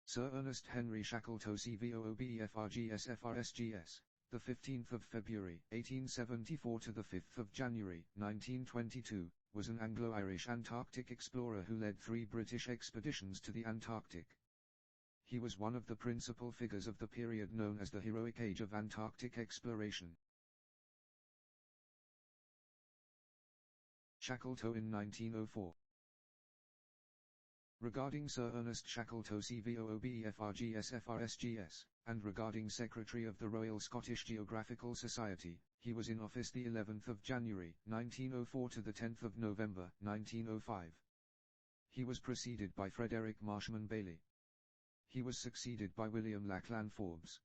Sir Ernest Henry Shackleton CVOOBEFRGS the 15th of February 1874 to the 5th of January 1922, was an Anglo-Irish Antarctic explorer who led 3 British expeditions to the Antarctic. He was one of the principal figures of the period known as the heroic age of Antarctic exploration. Shackleton in 1904. Regarding Sir Ernest Shackleton CVOOBEFRGS, and regarding Secretary of the Royal Scottish Geographical Society, he was in office the 11th of January 1904 to the 10th of November 1905. He was preceded by Frederick Marshman Bailey. He was succeeded by William Lachlan Forbes.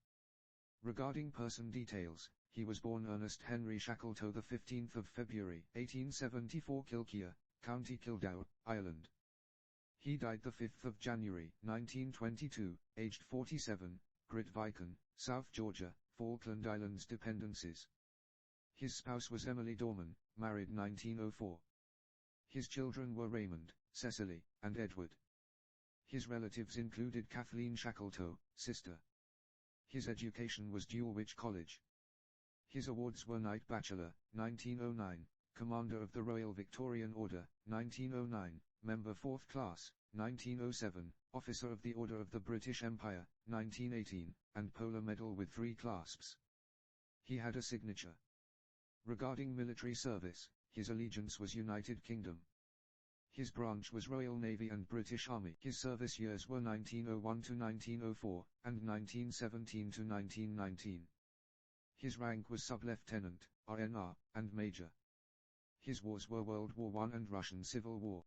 Regarding person details, he was born Ernest Henry Shackleton the 15th of February 1874, Kilkea, County Kildare, Ireland. He died the 5th of January 1922, aged 47, Grytviken, South Georgia, Falkland Islands dependencies. His spouse was Emily Dorman, married 1904. His children were Raymond, Cecily, and Edward. His relatives included Kathleen Shackleton, sister. His education was Dulwich College. His awards were Knight Bachelor, 1909, Commander of the Royal Victorian Order, 1909, Member 4th Class, 1907, Officer of the Order of the British Empire, 1918, and Polar Medal with 3 clasps. He had a signature. Regarding military service, his allegiance was United Kingdom. His branch was Royal Navy and British Army. His service years were 1901 to 1904, and 1917 to 1919. His rank was Sub-Lieutenant, RNR, and Major. His wars were World War I and Russian Civil War.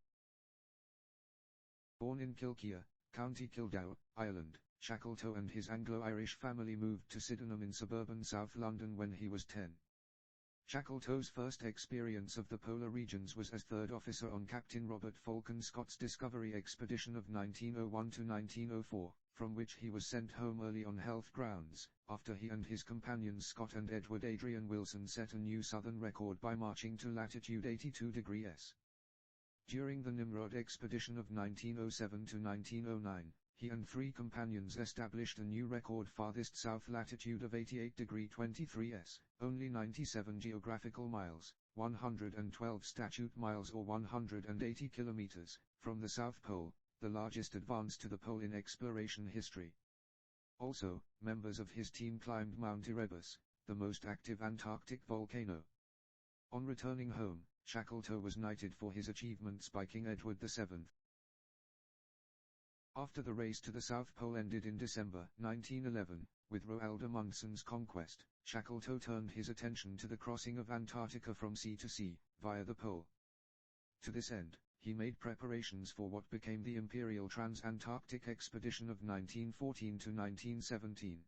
Born in Kilkea, County Kildare, Ireland, Shackleton and his Anglo-Irish family moved to Sydenham in suburban South London when he was 10. Shackleton's first experience of the polar regions was as third officer on Captain Robert Falcon Scott's Discovery expedition of 1901 to 1904, from which he was sent home early on health grounds, after he and his companions Scott and Edward Adrian Wilson set a new southern record by marching to latitude 82 degrees S. During the Nimrod expedition of 1907 to 1909, he and 3 companions established a new record farthest south latitude of 88 degrees 23 S, only 97 geographical miles, 112 statute miles or 180 kilometers, from the South Pole, the largest advance to the pole in exploration history. Also, members of his team climbed Mount Erebus, the most active Antarctic volcano. On returning home, Shackleton was knighted for his achievements by King Edward VII. After the race to the South Pole ended in December 1911, with Roald Amundson's conquest, Shackleton turned his attention to the crossing of Antarctica from sea to sea, via the pole. To this end, he made preparations for what became the Imperial Trans-Antarctic Expedition of 1914 to 1917.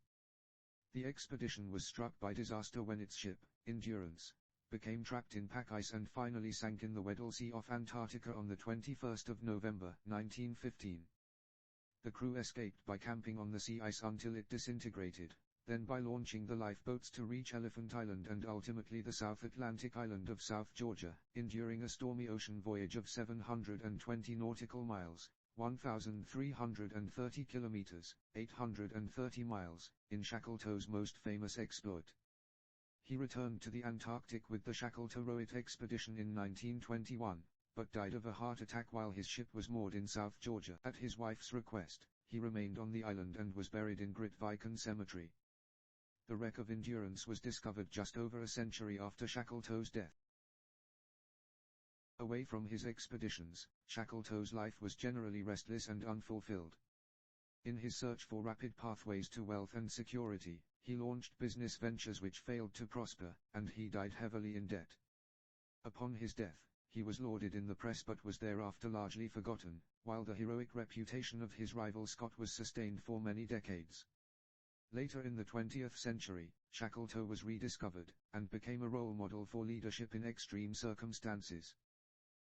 The expedition was struck by disaster when its ship, Endurance, became trapped in pack ice and finally sank in the Weddell Sea off Antarctica on the 21st of November 1915. The crew escaped by camping on the sea ice until it disintegrated, then by launching the lifeboats to reach Elephant Island and ultimately the South Atlantic island of South Georgia, enduring a stormy ocean voyage of 720 nautical miles, 1,330 kilometers, 830 miles, in Shackleton's most famous exploit. He returned to the Antarctic with the Shackleton-Rowett expedition in 1921, but died of a heart attack while his ship was moored in South Georgia. At his wife's request, he remained on the island and was buried in Grytviken Cemetery. The wreck of Endurance was discovered just over a century after Shackleton's death. Away from his expeditions, Shackleton's life was generally restless and unfulfilled. In his search for rapid pathways to wealth and security, he launched business ventures which failed to prosper, and he died heavily in debt. Upon his death, he was lauded in the press but was thereafter largely forgotten, while the heroic reputation of his rival Scott was sustained for many decades. Later in the 20th century, Shackleton was rediscovered, and became a role model for leadership in extreme circumstances.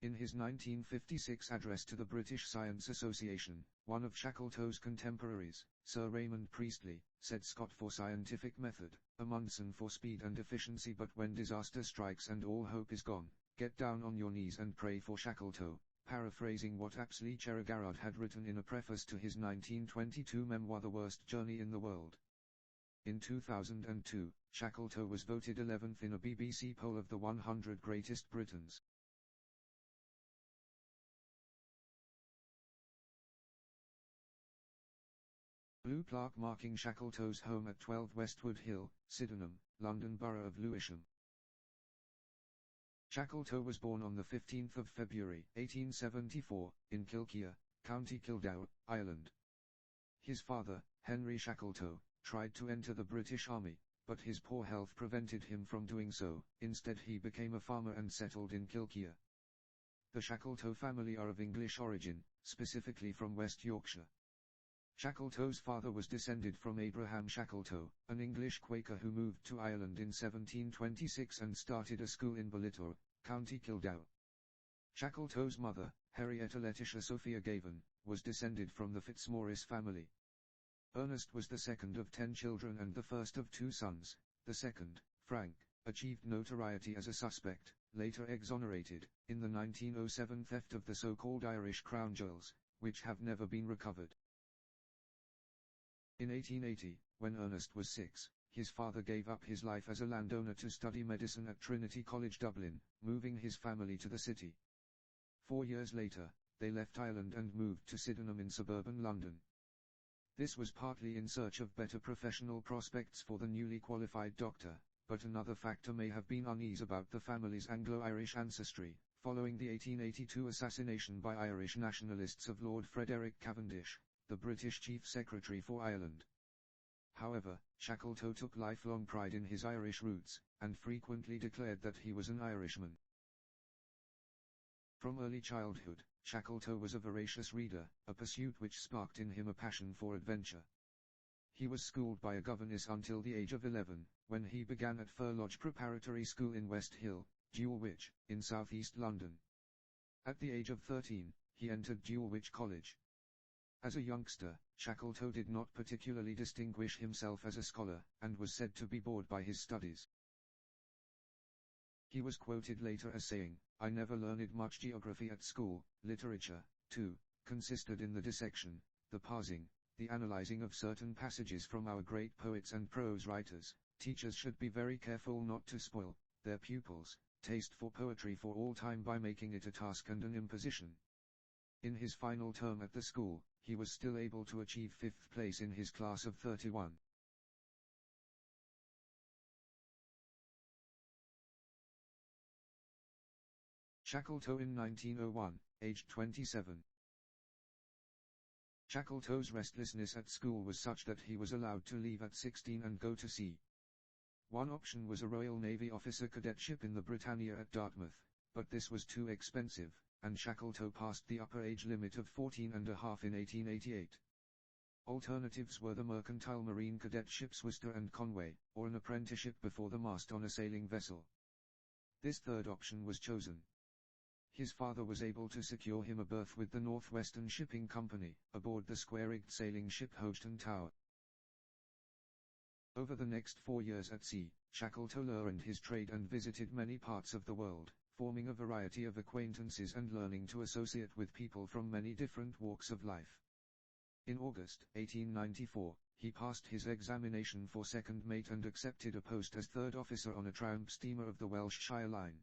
In his 1956 address to the British Science Association, one of Shackleton's contemporaries, Sir Raymond Priestley, said Scott for scientific method, Amundsen for speed and efficiency, but when disaster strikes and all hope is gone, get down on your knees and pray for Shackleton, paraphrasing what Apsley Cherrygarrard had written in a preface to his 1922 memoir The Worst Journey in the World. In 2002, Shackleton was voted 11th in a BBC poll of the 100 Greatest Britons. Blue plaque marking Shackleton's home at 12 Westwood Hill, Sydenham, London Borough of Lewisham. Shackleton was born on the 15th of February, 1874, in Kilkea, County Kildare, Ireland. His father, Henry Shackleton, tried to enter the British Army, but his poor health prevented him from doing so. Instead he became a farmer and settled in Kilkea. The Shackleton family are of English origin, specifically from West Yorkshire. Shackleton's father was descended from Abraham Shackleton, an English Quaker who moved to Ireland in 1726 and started a school in Ballitore, County Kildare. Shackleton's mother, Henrietta Letitia Sophia Gavin, was descended from the Fitzmaurice family. Ernest was the second of 10 children and the first of 2 sons. The second, Frank, achieved notoriety as a suspect, later exonerated, in the 1907 theft of the so-called Irish crown jewels, which have never been recovered. In 1880, when Ernest was 6, his father gave up his life as a landowner to study medicine at Trinity College Dublin, moving his family to the city. 4 years later, they left Ireland and moved to Sydenham in suburban London. This was partly in search of better professional prospects for the newly qualified doctor, but another factor may have been unease about the family's Anglo-Irish ancestry, following the 1882 assassination by Irish nationalists of Lord Frederick Cavendish, the British Chief Secretary for Ireland. However, Shackleton took lifelong pride in his Irish roots, and frequently declared that he was an Irishman. From early childhood, Shackleton was a voracious reader, a pursuit which sparked in him a passion for adventure. He was schooled by a governess until the age of 11, when he began at Fir Lodge Preparatory School in West Hill, Dulwich, in southeast London. At the age of 13, he entered Dulwich College. As a youngster, Shackleton did not particularly distinguish himself as a scholar, and was said to be bored by his studies. He was quoted later as saying, "I never learned much geography at school. Literature, too, consisted in the dissection, the parsing, the analyzing of certain passages from our great poets and prose writers. Teachers should be very careful not to spoil their pupils' taste for poetry for all time by making it a task and an imposition." In his final term at the school, he was still able to achieve 5th place in his class of 31. Shackleton in 1901, aged 27. Shackleton's restlessness at school was such that he was allowed to leave at 16 and go to sea. One option was a Royal Navy officer cadetship in the Britannia at Dartmouth, but this was too expensive, and Shackleton passed the upper age limit of 14 and a half in 1888. Alternatives were the mercantile marine cadetships Worcester and Conway, or an apprenticeship before the mast on a sailing vessel. This third option was chosen. His father was able to secure him a berth with the Northwestern Shipping Company, aboard the square-rigged sailing ship Hodgson Tower. Over the next 4 years at sea, Shackleton learned his trade and visited many parts of the world, forming a variety of acquaintances and learning to associate with people from many different walks of life. In August 1894, he passed his examination for second mate and accepted a post as third officer on a tramp steamer of the Welsh Shire Line.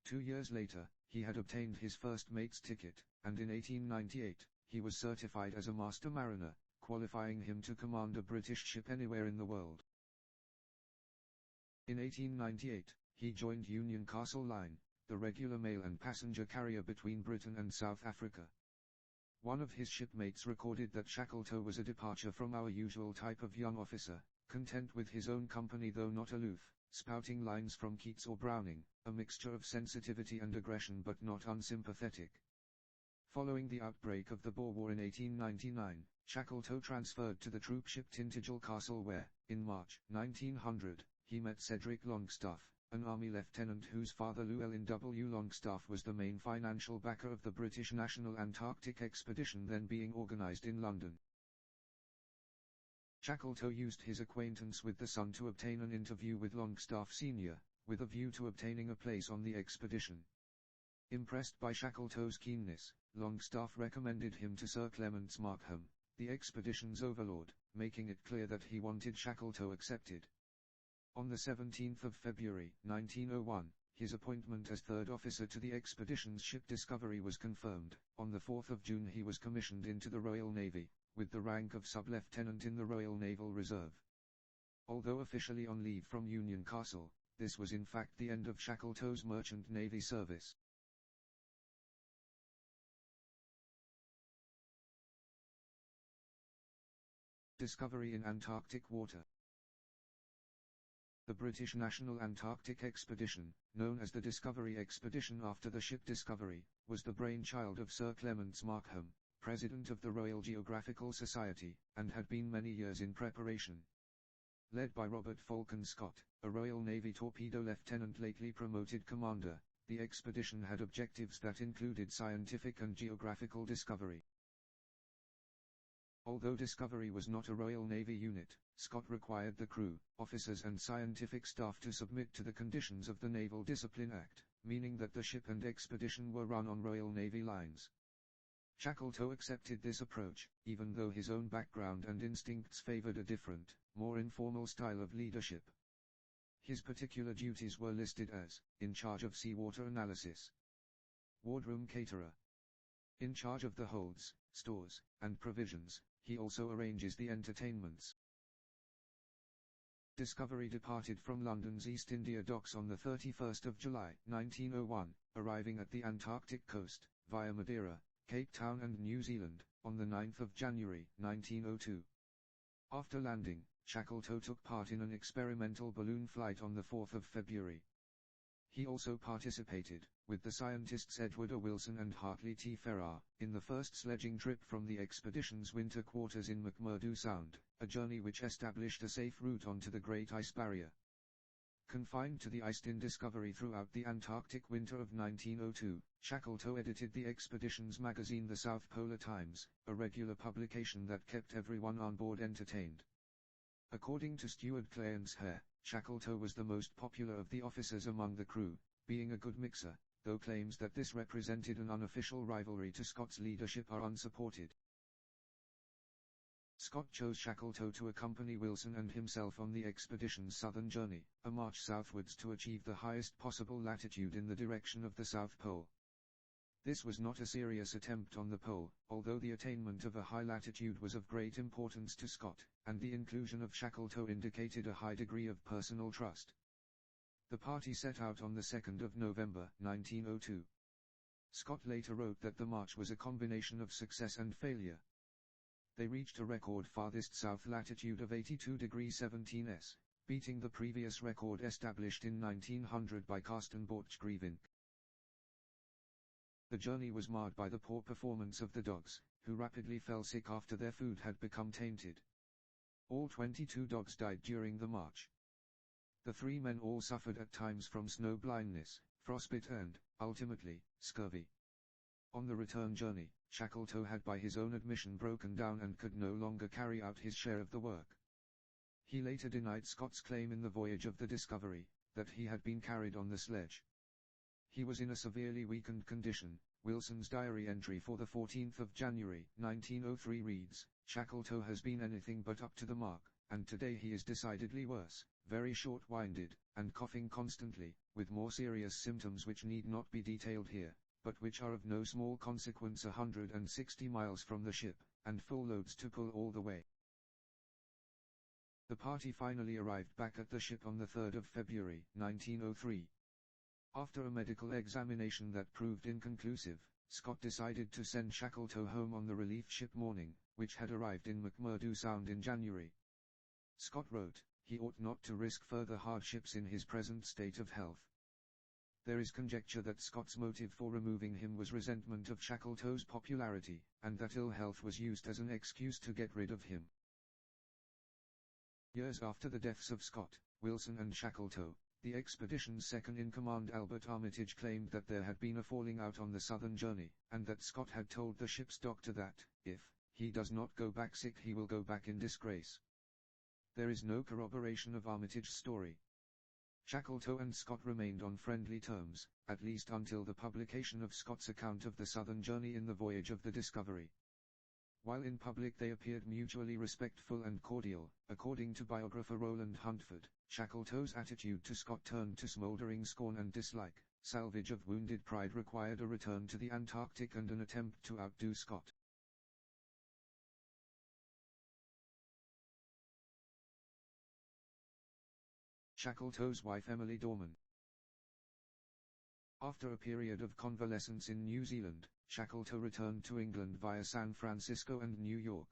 2 years later, he had obtained his first mate's ticket, and in 1898, he was certified as a master mariner, qualifying him to command a British ship anywhere in the world. In 1898, he joined Union Castle Line, the regular mail and passenger carrier between Britain and South Africa. One of his shipmates recorded that Shackleton was a departure from our usual type of young officer, content with his own company though not aloof, spouting lines from Keats or Browning, a mixture of sensitivity and aggression but not unsympathetic. Following the outbreak of the Boer War in 1899, Shackleton transferred to the troop ship Tintagel Castle where, in March 1900, he met Cedric Longstaff, an army lieutenant whose father Llewellyn W. Longstaff was the main financial backer of the British National Antarctic Expedition then being organized in London. Shackleton used his acquaintance with the son to obtain an interview with Longstaff Sr., with a view to obtaining a place on the expedition. Impressed by Shackleton's keenness, Longstaff recommended him to Sir Clements Markham, the expedition's overlord, making it clear that he wanted Shackleton accepted. On the 17th of February, 1901, his appointment as third officer to the expedition's ship Discovery was confirmed. On the 4th of June he was commissioned into the Royal Navy, with the rank of sub-lieutenant in the Royal Naval Reserve. Although officially on leave from Union Castle, this was in fact the end of Shackleton's merchant navy service. Discovery in Antarctic water. The British National Antarctic Expedition, known as the Discovery Expedition after the ship Discovery, was the brainchild of Sir Clements Markham, President of the Royal Geographical Society, and had been many years in preparation. Led by Robert Falcon Scott, a Royal Navy torpedo lieutenant lately promoted commander, the expedition had objectives that included scientific and geographical discovery. Although Discovery was not a Royal Navy unit, Scott required the crew, officers and scientific staff to submit to the conditions of the Naval Discipline Act, meaning that the ship and expedition were run on Royal Navy lines. Shackleton accepted this approach, even though his own background and instincts favored a different, more informal style of leadership. His particular duties were listed as, in charge of seawater analysis, wardroom caterer, in charge of the holds, stores, and provisions. He also arranges the entertainments. Discovery departed from London's East India Docks on the 31st of July, 1901, arriving at the Antarctic coast, via Madeira, Cape Town and New Zealand, on the 9th of January, 1902. After landing, Shackleton took part in an experimental balloon flight on the 4th of February. He also participated, with the scientists Edward A. Wilson and Hartley T. Ferrar, in the first sledging trip from the expedition's winter quarters in McMurdo Sound, a journey which established a safe route onto the Great Ice Barrier. Confined to the ice in Discovery throughout the Antarctic winter of 1902, Shackleton edited the expedition's magazine The South Polar Times, a regular publication that kept everyone on board entertained. According to steward Clarence Hare, Shackleton was the most popular of the officers among the crew, being a good mixer, though claims that this represented an unofficial rivalry to Scott's leadership are unsupported. Scott chose Shackleton to accompany Wilson and himself on the expedition's southern journey, a march southwards to achieve the highest possible latitude in the direction of the South Pole. This was not a serious attempt on the pole, although the attainment of a high latitude was of great importance to Scott, and the inclusion of Shackleton indicated a high degree of personal trust. The party set out on the 2nd of November, 1902. Scott later wrote that the march was a combination of success and failure. They reached a record farthest south latitude of 82 degrees 17 S, beating the previous record established in 1900 by Carsten Borchgrevink. The journey was marred by the poor performance of the dogs, who rapidly fell sick after their food had become tainted. All 22 dogs died during the march. The 3 men all suffered at times from snow blindness, frostbite and, ultimately, scurvy. On the return journey, Shackleton had by his own admission broken down and could no longer carry out his share of the work. He later denied Scott's claim in the Voyage of the Discovery, that he had been carried on the sledge. He was in a severely weakened condition. Wilson's diary entry for the 14th of January, 1903 reads, "Shackleton has been anything but up to the mark, and today he is decidedly worse, very short-winded, and coughing constantly, with more serious symptoms which need not be detailed here, but which are of no small consequence 160 miles from the ship, and full loads to pull all the way." The party finally arrived back at the ship on the 3rd of February, 1903. After a medical examination that proved inconclusive, Scott decided to send Shackleton home on the relief ship Morning, which had arrived in McMurdo Sound in January. Scott wrote, he ought not to risk further hardships in his present state of health. There is conjecture that Scott's motive for removing him was resentment of Shackleton's popularity, and that ill health was used as an excuse to get rid of him. Years after the deaths of Scott, Wilson and Shackleton, the expedition's second-in-command Albert Armitage claimed that there had been a falling out on the southern journey, and that Scott had told the ship's doctor that, if he does not go back sick he will go back in disgrace. There is no corroboration of Armitage's story. Shackleton and Scott remained on friendly terms, at least until the publication of Scott's account of the southern journey in the voyage of the Discovery. While in public they appeared mutually respectful and cordial, according to biographer Roland Huntford, Shackleton's attitude to Scott turned to smoldering scorn and dislike. Salvage of wounded pride required a return to the Antarctic and an attempt to outdo Scott. Shackleton's wife Emily Dorman. After a period of convalescence in New Zealand, Shackleton returned to England via San Francisco and New York.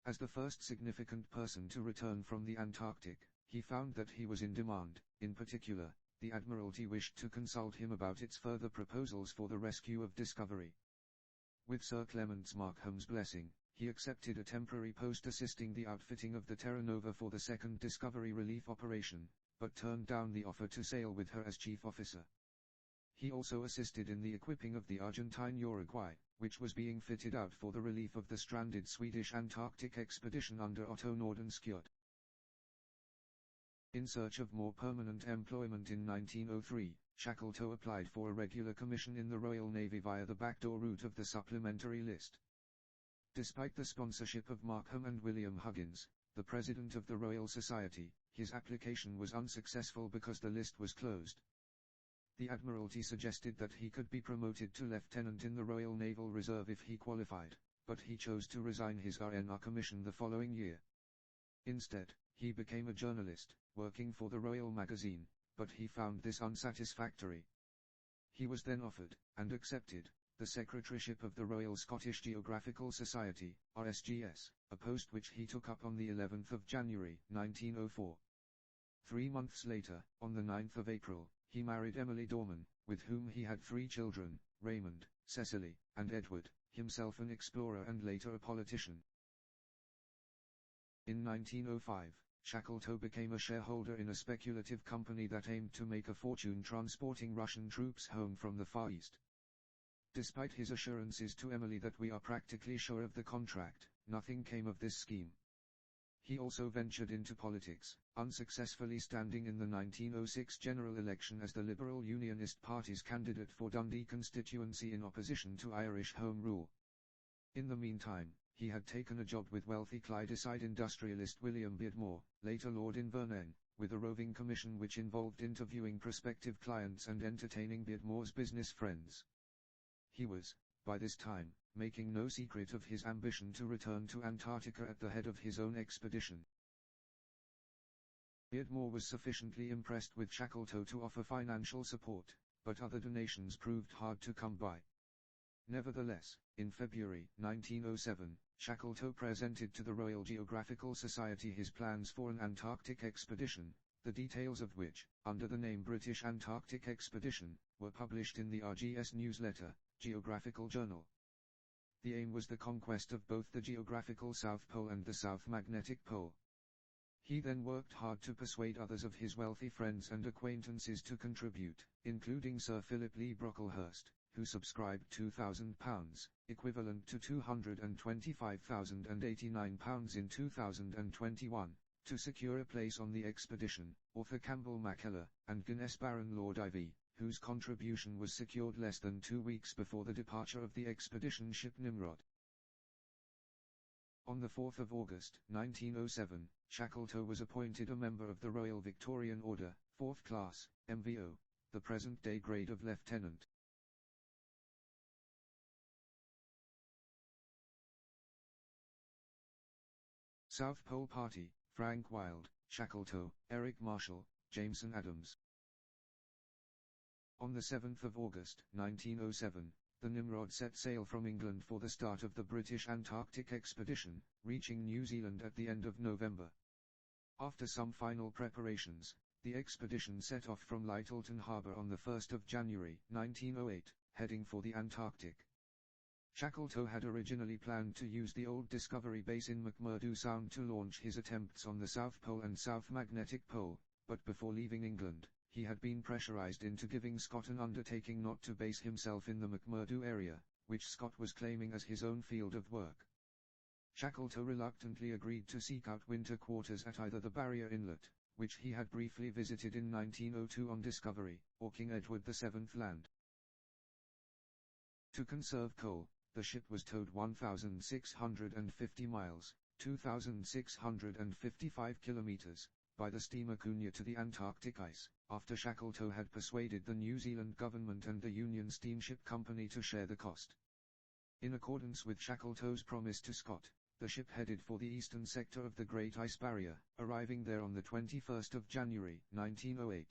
As the first significant person to return from the Antarctic, he found that he was in demand. In particular, the Admiralty wished to consult him about its further proposals for the rescue of Discovery. With Sir Clements Markham's blessing, he accepted a temporary post assisting the outfitting of the Terra Nova for the second Discovery relief operation, but turned down the offer to sail with her as chief officer. He also assisted in the equipping of the Argentine Uruguay, which was being fitted out for the relief of the stranded Swedish Antarctic expedition under Otto Nordenskjöld. In search of more permanent employment in 1903, Shackleton applied for a regular commission in the Royal Navy via the backdoor route of the supplementary list. Despite the sponsorship of Markham and William Huggins, the president of the Royal Society, his application was unsuccessful because the list was closed. The Admiralty suggested that he could be promoted to lieutenant in the Royal Naval Reserve if he qualified, but he chose to resign his RNR commission the following year. Instead, he became a journalist, working for the Royal Magazine, but he found this unsatisfactory. He was then offered, and accepted, the secretaryship of the Royal Scottish Geographical Society, RSGS, a post which he took up on the 11th of January, 1904. 3 months later, on the 9th of April, he married Emily Dorman, with whom he had 3 children, Raymond, Cecily, and Edward, himself an explorer and later a politician. In 1905, Shackleton became a shareholder in a speculative company that aimed to make a fortune transporting Russian troops home from the Far East. Despite his assurances to Emily that we are practically sure of the contract, nothing came of this scheme. He also ventured into politics, unsuccessfully standing in the 1906 general election as the Liberal Unionist Party's candidate for Dundee constituency in opposition to Irish Home Rule. In the meantime, he had taken a job with wealthy Clydeside industrialist William Beardmore, later Lord Inverness, with a roving commission which involved interviewing prospective clients and entertaining Beardmore's business friends. He was, by this time, making no secret of his ambition to return to Antarctica at the head of his own expedition. Beardmore was sufficiently impressed with Shackleton to offer financial support, but other donations proved hard to come by. Nevertheless, in February 1907, Shackleton presented to the Royal Geographical Society his plans for an Antarctic expedition, the details of which, under the name British Antarctic Expedition, were published in the RGS newsletter, Geographical Journal. The aim was the conquest of both the geographical South Pole and the South Magnetic Pole. He then worked hard to persuade others of his wealthy friends and acquaintances to contribute, including Sir Philip Lee Brocklehurst, who subscribed £2,000, equivalent to £225,089 in 2021, to secure a place on the expedition. Author Campbell MacKellar, and Guinness Baron Lord Ivy, whose contribution was secured less than 2 weeks before the departure of the expedition ship Nimrod. On the 4th of August 1907, Shackleton was appointed a member of the Royal Victorian Order, 4th class, MVO, the present-day grade of lieutenant. South Pole Party, Frank Wild, Shackleton, Eric Marshall, Jameson Adams. On the 7th of August 1907, the Nimrod set sail from England for the start of the British Antarctic expedition, reaching New Zealand at the end of November. After some final preparations, the expedition set off from Lyttelton Harbour on the 1st of January 1908, heading for the Antarctic. Shackleton had originally planned to use the old Discovery base in McMurdo Sound to launch his attempts on the South Pole and South Magnetic Pole, but before leaving England, he had been pressurized into giving Scott an undertaking not to base himself in the McMurdo area, which Scott was claiming as his own field of work. Shackleton reluctantly agreed to seek out winter quarters at either the Barrier Inlet, which he had briefly visited in 1902 on discovery, or King Edward VII Land. To conserve coal, the ship was towed 1,650 miles, 2,655 kilometers, by the steamer Cunha to the Antarctic ice, after Shackleton had persuaded the New Zealand government and the Union Steamship Company to share the cost. In accordance with Shackleton's promise to Scott, the ship headed for the eastern sector of the Great Ice Barrier, arriving there on the 21st of January, 1908.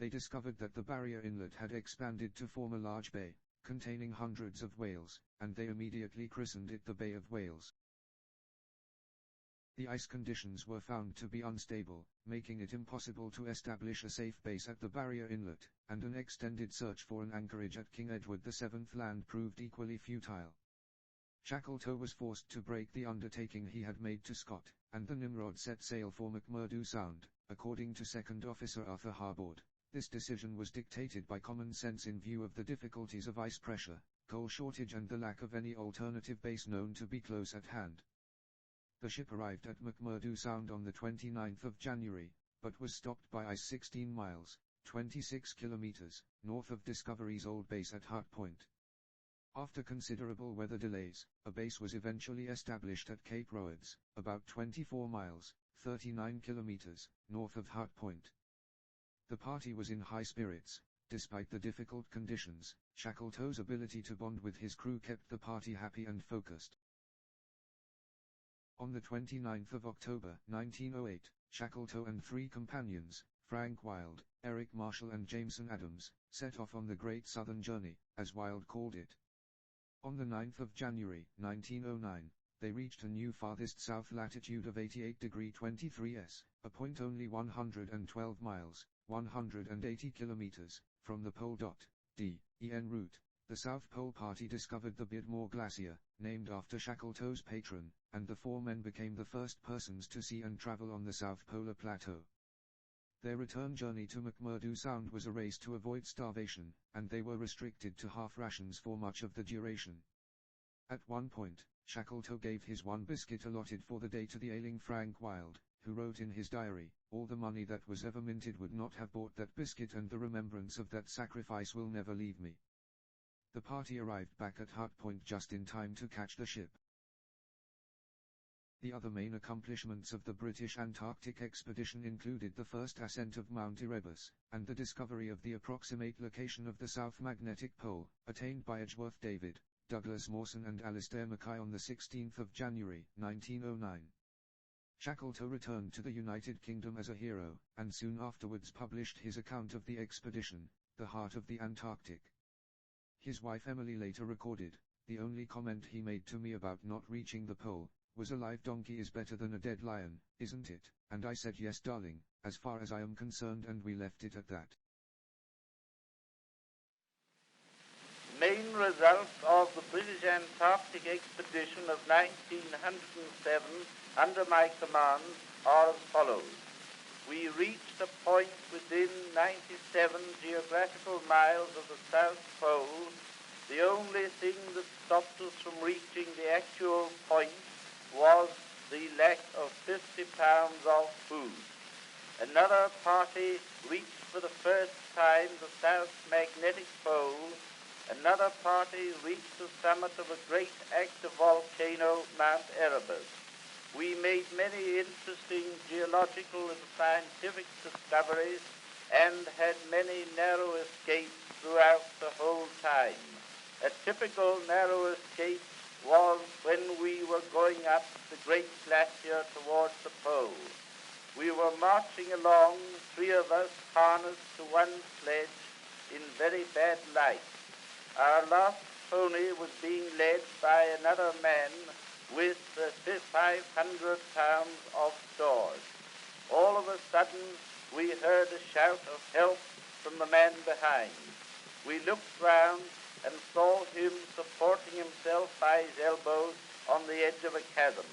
They discovered that the barrier inlet had expanded to form a large bay, containing hundreds of whales, and they immediately christened it the Bay of Whales. The ice conditions were found to be unstable, making it impossible to establish a safe base at the barrier inlet, and an extended search for an anchorage at King Edward VII Land proved equally futile. Shackleton was forced to break the undertaking he had made to Scott, and the Nimrod set sail for McMurdo Sound, according to Second Officer Arthur Harbord. This decision was dictated by common sense in view of the difficulties of ice pressure, coal shortage and the lack of any alternative base known to be close at hand. The ship arrived at McMurdo Sound on the 29th of January, but was stopped by ice 16 miles, 26 kilometers, north of Discovery's old base at Hart Point. After considerable weather delays, a base was eventually established at Cape Roads, about 24 miles, 39 kilometers, north of Hart Point. The party was in high spirits. Despite the difficult conditions, Shackleton's ability to bond with his crew kept the party happy and focused. On the 29th of October, 1908, Shackleton and three companions, Frank Wild, Eric Marshall and Jameson Adams, set off on the Great Southern Journey, as Wild called it. On the 9th of January, 1909, they reached a new farthest south latitude of 88°23', a point only 112 miles, 180 kilometers, from the pole. En route, the South Pole Party discovered the Beardmore Glacier, named after Shackleton's patron, and the four men became the first persons to see and travel on the South Polar Plateau. Their return journey to McMurdo Sound was a race to avoid starvation, and they were restricted to half rations for much of the duration. At one point, Shackleton gave his one biscuit allotted for the day to the ailing Frank Wild, who wrote in his diary, "All the money that was ever minted would not have bought that biscuit, and the remembrance of that sacrifice will never leave me." The party arrived back at Hart Point just in time to catch the ship. The other main accomplishments of the British Antarctic expedition included the first ascent of Mount Erebus, and the discovery of the approximate location of the South Magnetic Pole, attained by Edgeworth David, Douglas Mawson and Alistair Mackay on the 16th of January, 1909. Shackleton returned to the United Kingdom as a hero, and soon afterwards published his account of the expedition, The Heart of the Antarctic. His wife Emily later recorded, "The only comment he made to me about not reaching the pole was, 'A live donkey is better than a dead lion, isn't it?' And I said, 'Yes, darling, as far as I am concerned,' and we left it at that." Main results of the British Antarctic expedition of 1907 under my command are as follows. We reached a point within 97 geographical miles of the South Pole. The only thing that stopped us from reaching the actual point was the lack of 50 pounds of food. Another party reached for the first time the South Magnetic Pole. Another party reached the summit of a great active volcano, Mount Erebus. We made many interesting geological and scientific discoveries and had many narrow escapes throughout the whole time. A typical narrow escape was when we were going up the great glacier towards the pole. We were marching along, three of us harnessed to one sledge in very bad light. Our last pony was being led by another man with 500 pounds of stores. All of a sudden, we heard a shout of help from the man behind. We looked round and saw him supporting himself by his elbows on the edge of a chasm.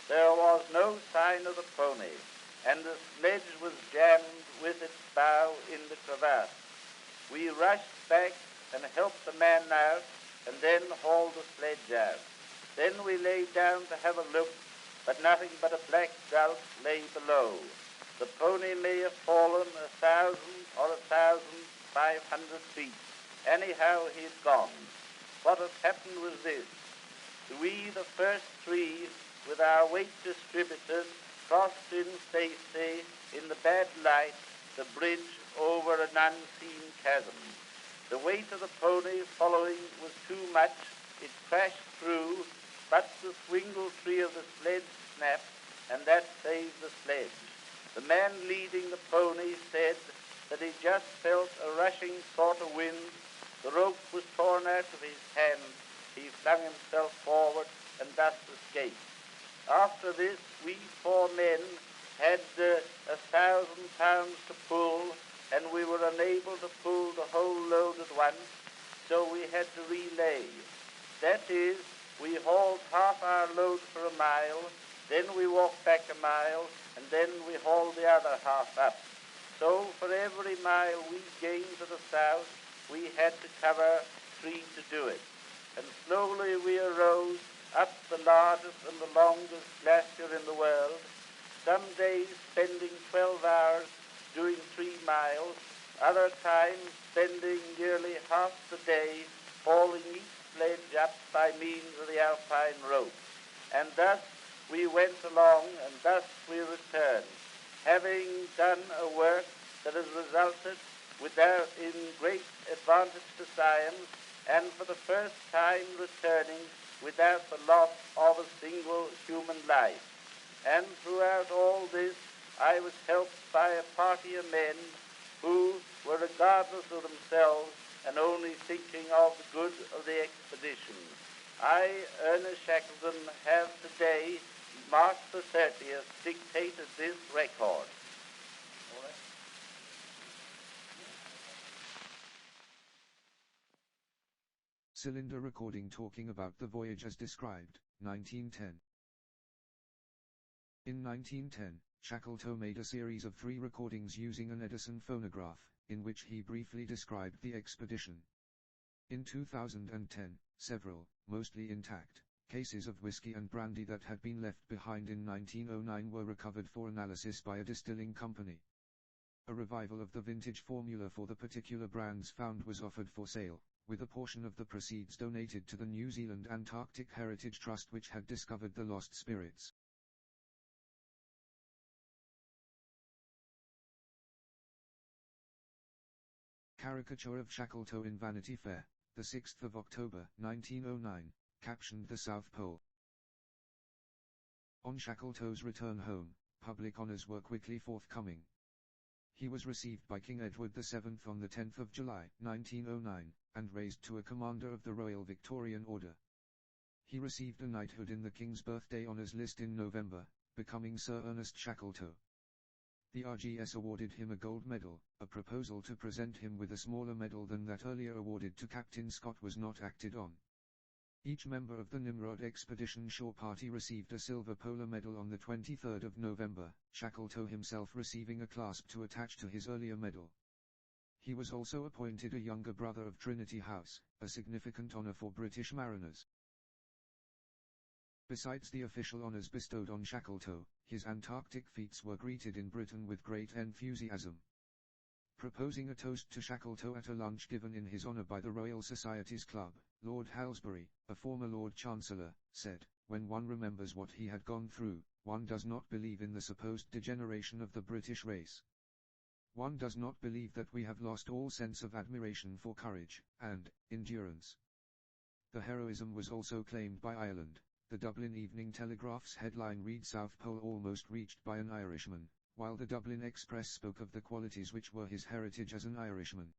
There was no sign of the pony, and the sledge was jammed with its bow in the crevasse. We rushed back and helped the man out, and then hauled the sledge out. Then we lay down to have a look, but nothing but a black gulf lay below. The pony may have fallen 1,000 or 1,500 feet. Anyhow, he'd gone. What had happened was this. We, the first three, with our weight distributed, crossed in safety in the bad light the bridge over an unseen chasm. The weight of the pony following was too much. It crashed through, but the swingle tree of the sledge snapped, and that saved the sledge. The man leading the pony said that he just felt a rushing sort of wind. The rope was torn out of his hand. He flung himself forward and thus escaped. After this, we 4 men had 1,000 pounds to pull, and we were unable to pull the whole load at once, so we had to relay. That is, we hauled half our load for a mile, then we walked back a mile, and then we hauled the other half up. So for every mile we gained to the south, we had to cover 3 to do it. And slowly we arose up the largest and the longest glacier in the world, some days spending 12 hours doing 3 miles, other times spending nearly half the day hauling each sledge up by means of the alpine rope. And thus we went along, and thus we returned, having done a work that has resulted in great advantage to science, and for the first time returning without the loss of a single human life. And throughout all this, I was helped by a party of men who were regardless of themselves and only thinking of the good of the expedition. I, Ernest Shackleton, have today, March the 30th, dictated this record. Cylinder recording talking about the voyage as described, 1910. In 1910, Shackleton made a series of 3 recordings using an Edison phonograph, in which he briefly described the expedition. In 2010, several, mostly intact, cases of whiskey and brandy that had been left behind in 1909 were recovered for analysis by a distilling company. A revival of the vintage formula for the particular brands found was offered for sale, with a portion of the proceeds donated to the New Zealand Antarctic Heritage Trust, which had discovered the lost spirits. Caricature of Shackleton in Vanity Fair, the 6th of October, 1909, captioned The South Pole. On Shackleton's return home, public honors were quickly forthcoming. He was received by King Edward VII on the 10th of July, 1909, and raised to a Commander of the Royal Victorian Order. He received a knighthood in the King's Birthday Honours List in November, becoming Sir Ernest Shackleton. The RGS awarded him a gold medal. A proposal to present him with a smaller medal than that earlier awarded to Captain Scott was not acted on. Each member of the Nimrod Expedition Shore Party received a silver polar medal on the 23rd of November, Shackleton himself receiving a clasp to attach to his earlier medal. He was also appointed a younger brother of Trinity House, a significant honor for British mariners. Besides the official honors bestowed on Shackleton, his Antarctic feats were greeted in Britain with great enthusiasm. Proposing a toast to Shackleton at a lunch given in his honor by the Royal Society's Club, Lord Halsbury, a former Lord Chancellor, said, "When one remembers what he had gone through, one does not believe in the supposed degeneration of the British race. One does not believe that we have lost all sense of admiration for courage and endurance." The heroism was also claimed by Ireland. The Dublin Evening Telegraph's headline read "South Pole almost reached by an Irishman," while the Dublin Express spoke of the qualities which were his heritage as an Irishman.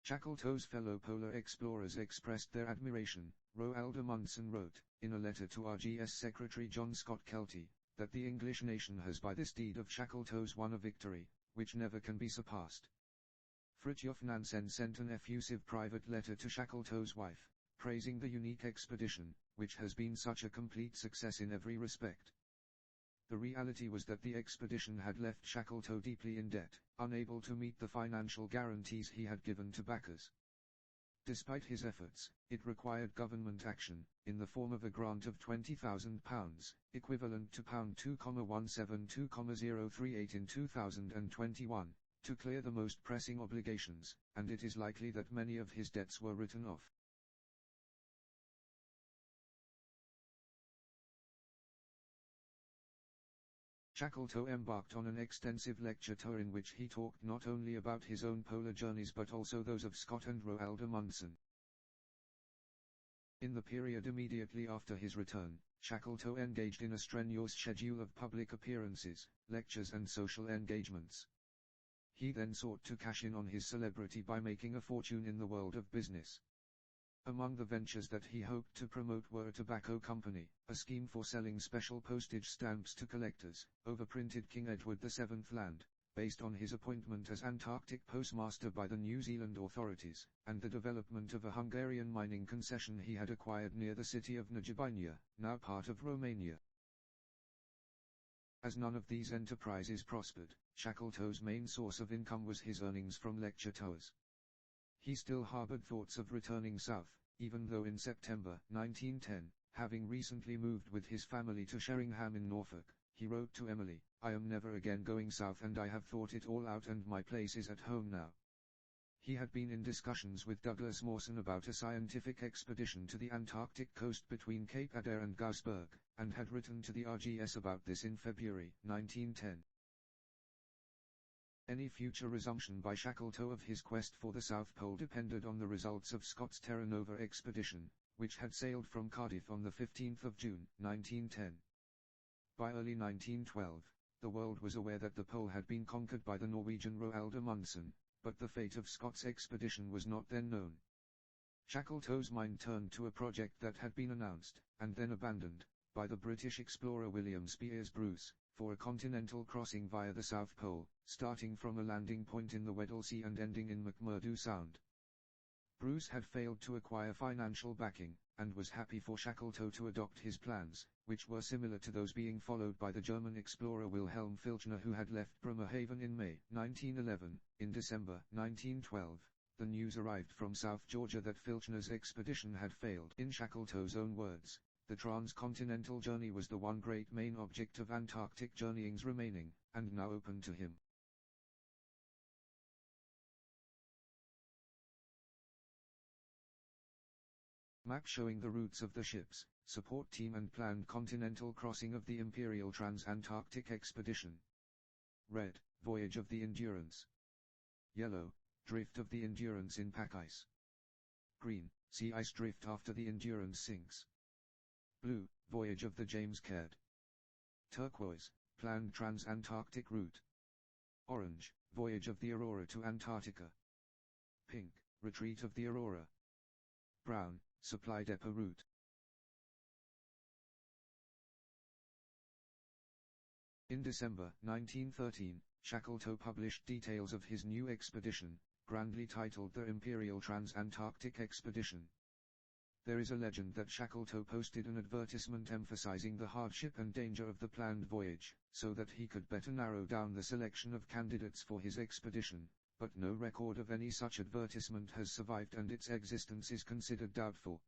Shackleton's fellow polar explorers expressed their admiration. Roald Amundsen wrote, in a letter to RGS Secretary John Scott Kelty, that the English nation has by this deed of Shackleton's won a victory, which never can be surpassed. Fridtjof Nansen sent an effusive private letter to Shackleton's wife, praising the unique expedition, which has been such a complete success in every respect. The reality was that the expedition had left Shackleton deeply in debt, unable to meet the financial guarantees he had given to backers. Despite his efforts, it required government action, in the form of a grant of £20,000, equivalent to £2,172,038 in 2021, to clear the most pressing obligations, and it is likely that many of his debts were written off. Shackleton embarked on an extensive lecture tour in which he talked not only about his own polar journeys but also those of Scott and Roald Amundsen. In the period immediately after his return, Shackleton engaged in a strenuous schedule of public appearances, lectures and social engagements. He then sought to cash in on his celebrity by making a fortune in the world of business. Among the ventures that he hoped to promote were a tobacco company, a scheme for selling special postage stamps to collectors, overprinted King Edward VII Land, based on his appointment as Antarctic postmaster by the New Zealand authorities, and the development of a Hungarian mining concession he had acquired near the city of Najabinia, now part of Romania. As none of these enterprises prospered, Shackleton's main source of income was his earnings from lecture tours. He still harbored thoughts of returning south, even though in September 1910, having recently moved with his family to Sheringham in Norfolk, he wrote to Emily, "I am never again going south and I have thought it all out and my place is at home now." He had been in discussions with Douglas Mawson about a scientific expedition to the Antarctic coast between Cape Adare and Gaussberg, and had written to the RGS about this in February 1910. Any future resumption by Shackleton of his quest for the South Pole depended on the results of Scott's Terra Nova expedition, which had sailed from Cardiff on the 15th of June, 1910. By early 1912, the world was aware that the pole had been conquered by the Norwegian Roald Amundsen, but the fate of Scott's expedition was not then known. Shackleton's mind turned to a project that had been announced, and then abandoned, by the British explorer William Speirs Bruce, for a continental crossing via the South Pole, starting from a landing point in the Weddell Sea and ending in McMurdo Sound. Bruce had failed to acquire financial backing, and was happy for Shackleton to adopt his plans, which were similar to those being followed by the German explorer Wilhelm Filchner, who had left Bremerhaven in May 1911. In December 1912, the news arrived from South Georgia that Filchner's expedition had failed. In Shackleton's own words, the transcontinental journey was the one great main object of Antarctic journeyings remaining, and now open to him. Map showing the routes of the ships, support team and planned continental crossing of the Imperial Trans-Antarctic Expedition. Red, voyage of the Endurance. Yellow, drift of the Endurance in pack ice. Green, sea ice drift after the Endurance sinks. Blue, voyage of the James Caird. Turquoise, planned trans-Antarctic route. Orange, voyage of the Aurora to Antarctica. Pink, retreat of the Aurora. Brown, supply depot route. In December 1913, Shackleton published details of his new expedition, grandly titled the Imperial Trans-Antarctic Expedition. There is a legend that Shackleton posted an advertisement emphasizing the hardship and danger of the planned voyage, so that he could better narrow down the selection of candidates for his expedition, but no record of any such advertisement has survived and its existence is considered doubtful.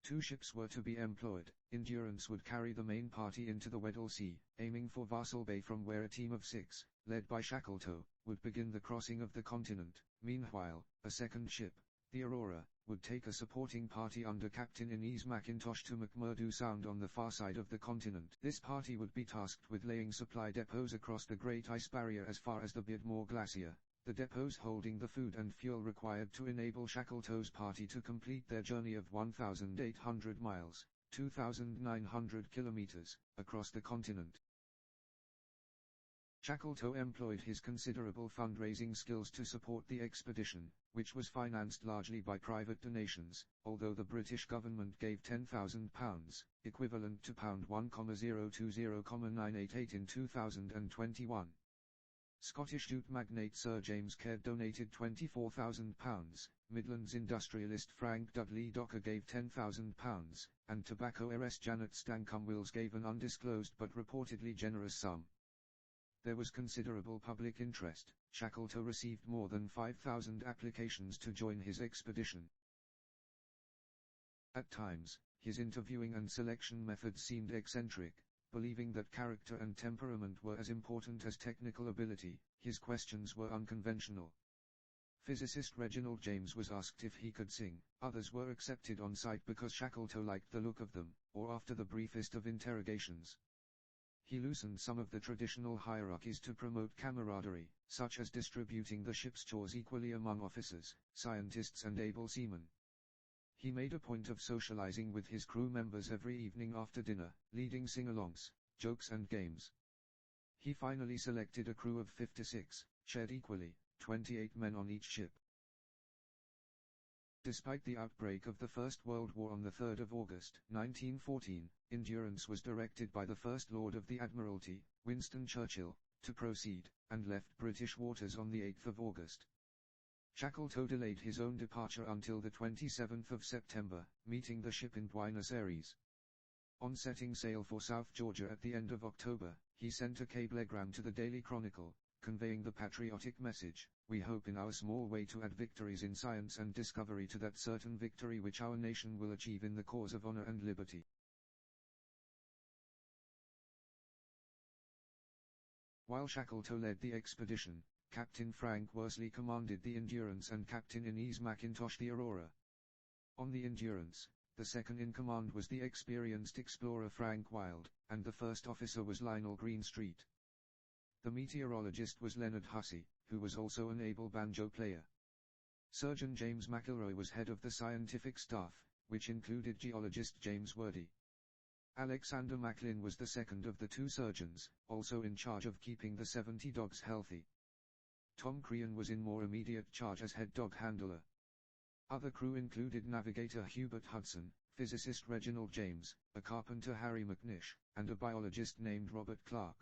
2 ships were to be employed. Endurance would carry the main party into the Weddell Sea, aiming for Vassal Bay, from where a team of 6, led by Shackleton, would begin the crossing of the continent. Meanwhile, a second ship, the Aurora, would take a supporting party under Captain Inez McIntosh to McMurdo Sound on the far side of the continent. This party would be tasked with laying supply depots across the Great Ice Barrier as far as the Beardmore Glacier, the depots holding the food and fuel required to enable Shackleton's party to complete their journey of 1,800 miles, 2,900 kilometers, across the continent. Shackleton employed his considerable fundraising skills to support the expedition, which was financed largely by private donations, although the British government gave £10,000, equivalent to £1,020,988 in 2021. Scottish jute magnate Sir James Caird donated £24,000, Midlands industrialist Frank Dudley Docker gave £10,000, and tobacco heiress Janet Stancombe Wills gave an undisclosed but reportedly generous sum. There was considerable public interest. Shackleton received more than 5,000 applications to join his expedition. At times, his interviewing and selection methods seemed eccentric. Believing that character and temperament were as important as technical ability, his questions were unconventional. Physicist Reginald James was asked if he could sing. Others were accepted on site because Shackleton liked the look of them, or after the briefest of interrogations. He loosened some of the traditional hierarchies to promote camaraderie, such as distributing the ship's chores equally among officers, scientists and able seamen. He made a point of socializing with his crew members every evening after dinner, leading sing-alongs, jokes and games. He finally selected a crew of 56, shared equally, 28 men on each ship. Despite the outbreak of the First World War on 3 August 1914, Endurance was directed by the First Lord of the Admiralty, Winston Churchill, to proceed, and left British waters on 8 August. Shackleton delayed his own departure until 27 September, meeting the ship in Buenos Aires. On setting sail for South Georgia at the end of October, he sent a cablegram to the Daily Chronicle, conveying the patriotic message, "We hope in our small way to add victories in science and discovery to that certain victory which our nation will achieve in the cause of honor and liberty." While Shackleton led the expedition, Captain Frank Worsley commanded the Endurance and Captain Inez McIntosh the Aurora. On the Endurance, the second in command was the experienced explorer Frank Wild, and the first officer was Lionel Greenstreet. The meteorologist was Leonard Hussey, who was also an able banjo player. Surgeon James McElroy was head of the scientific staff, which included geologist James Wordie. Alexander Macklin was the second of the two surgeons, also in charge of keeping the 70 dogs healthy. Tom Crean was in more immediate charge as head dog handler. Other crew included navigator Hubert Hudson, physicist Reginald James, a carpenter Harry McNish, and a biologist named Robert Clark.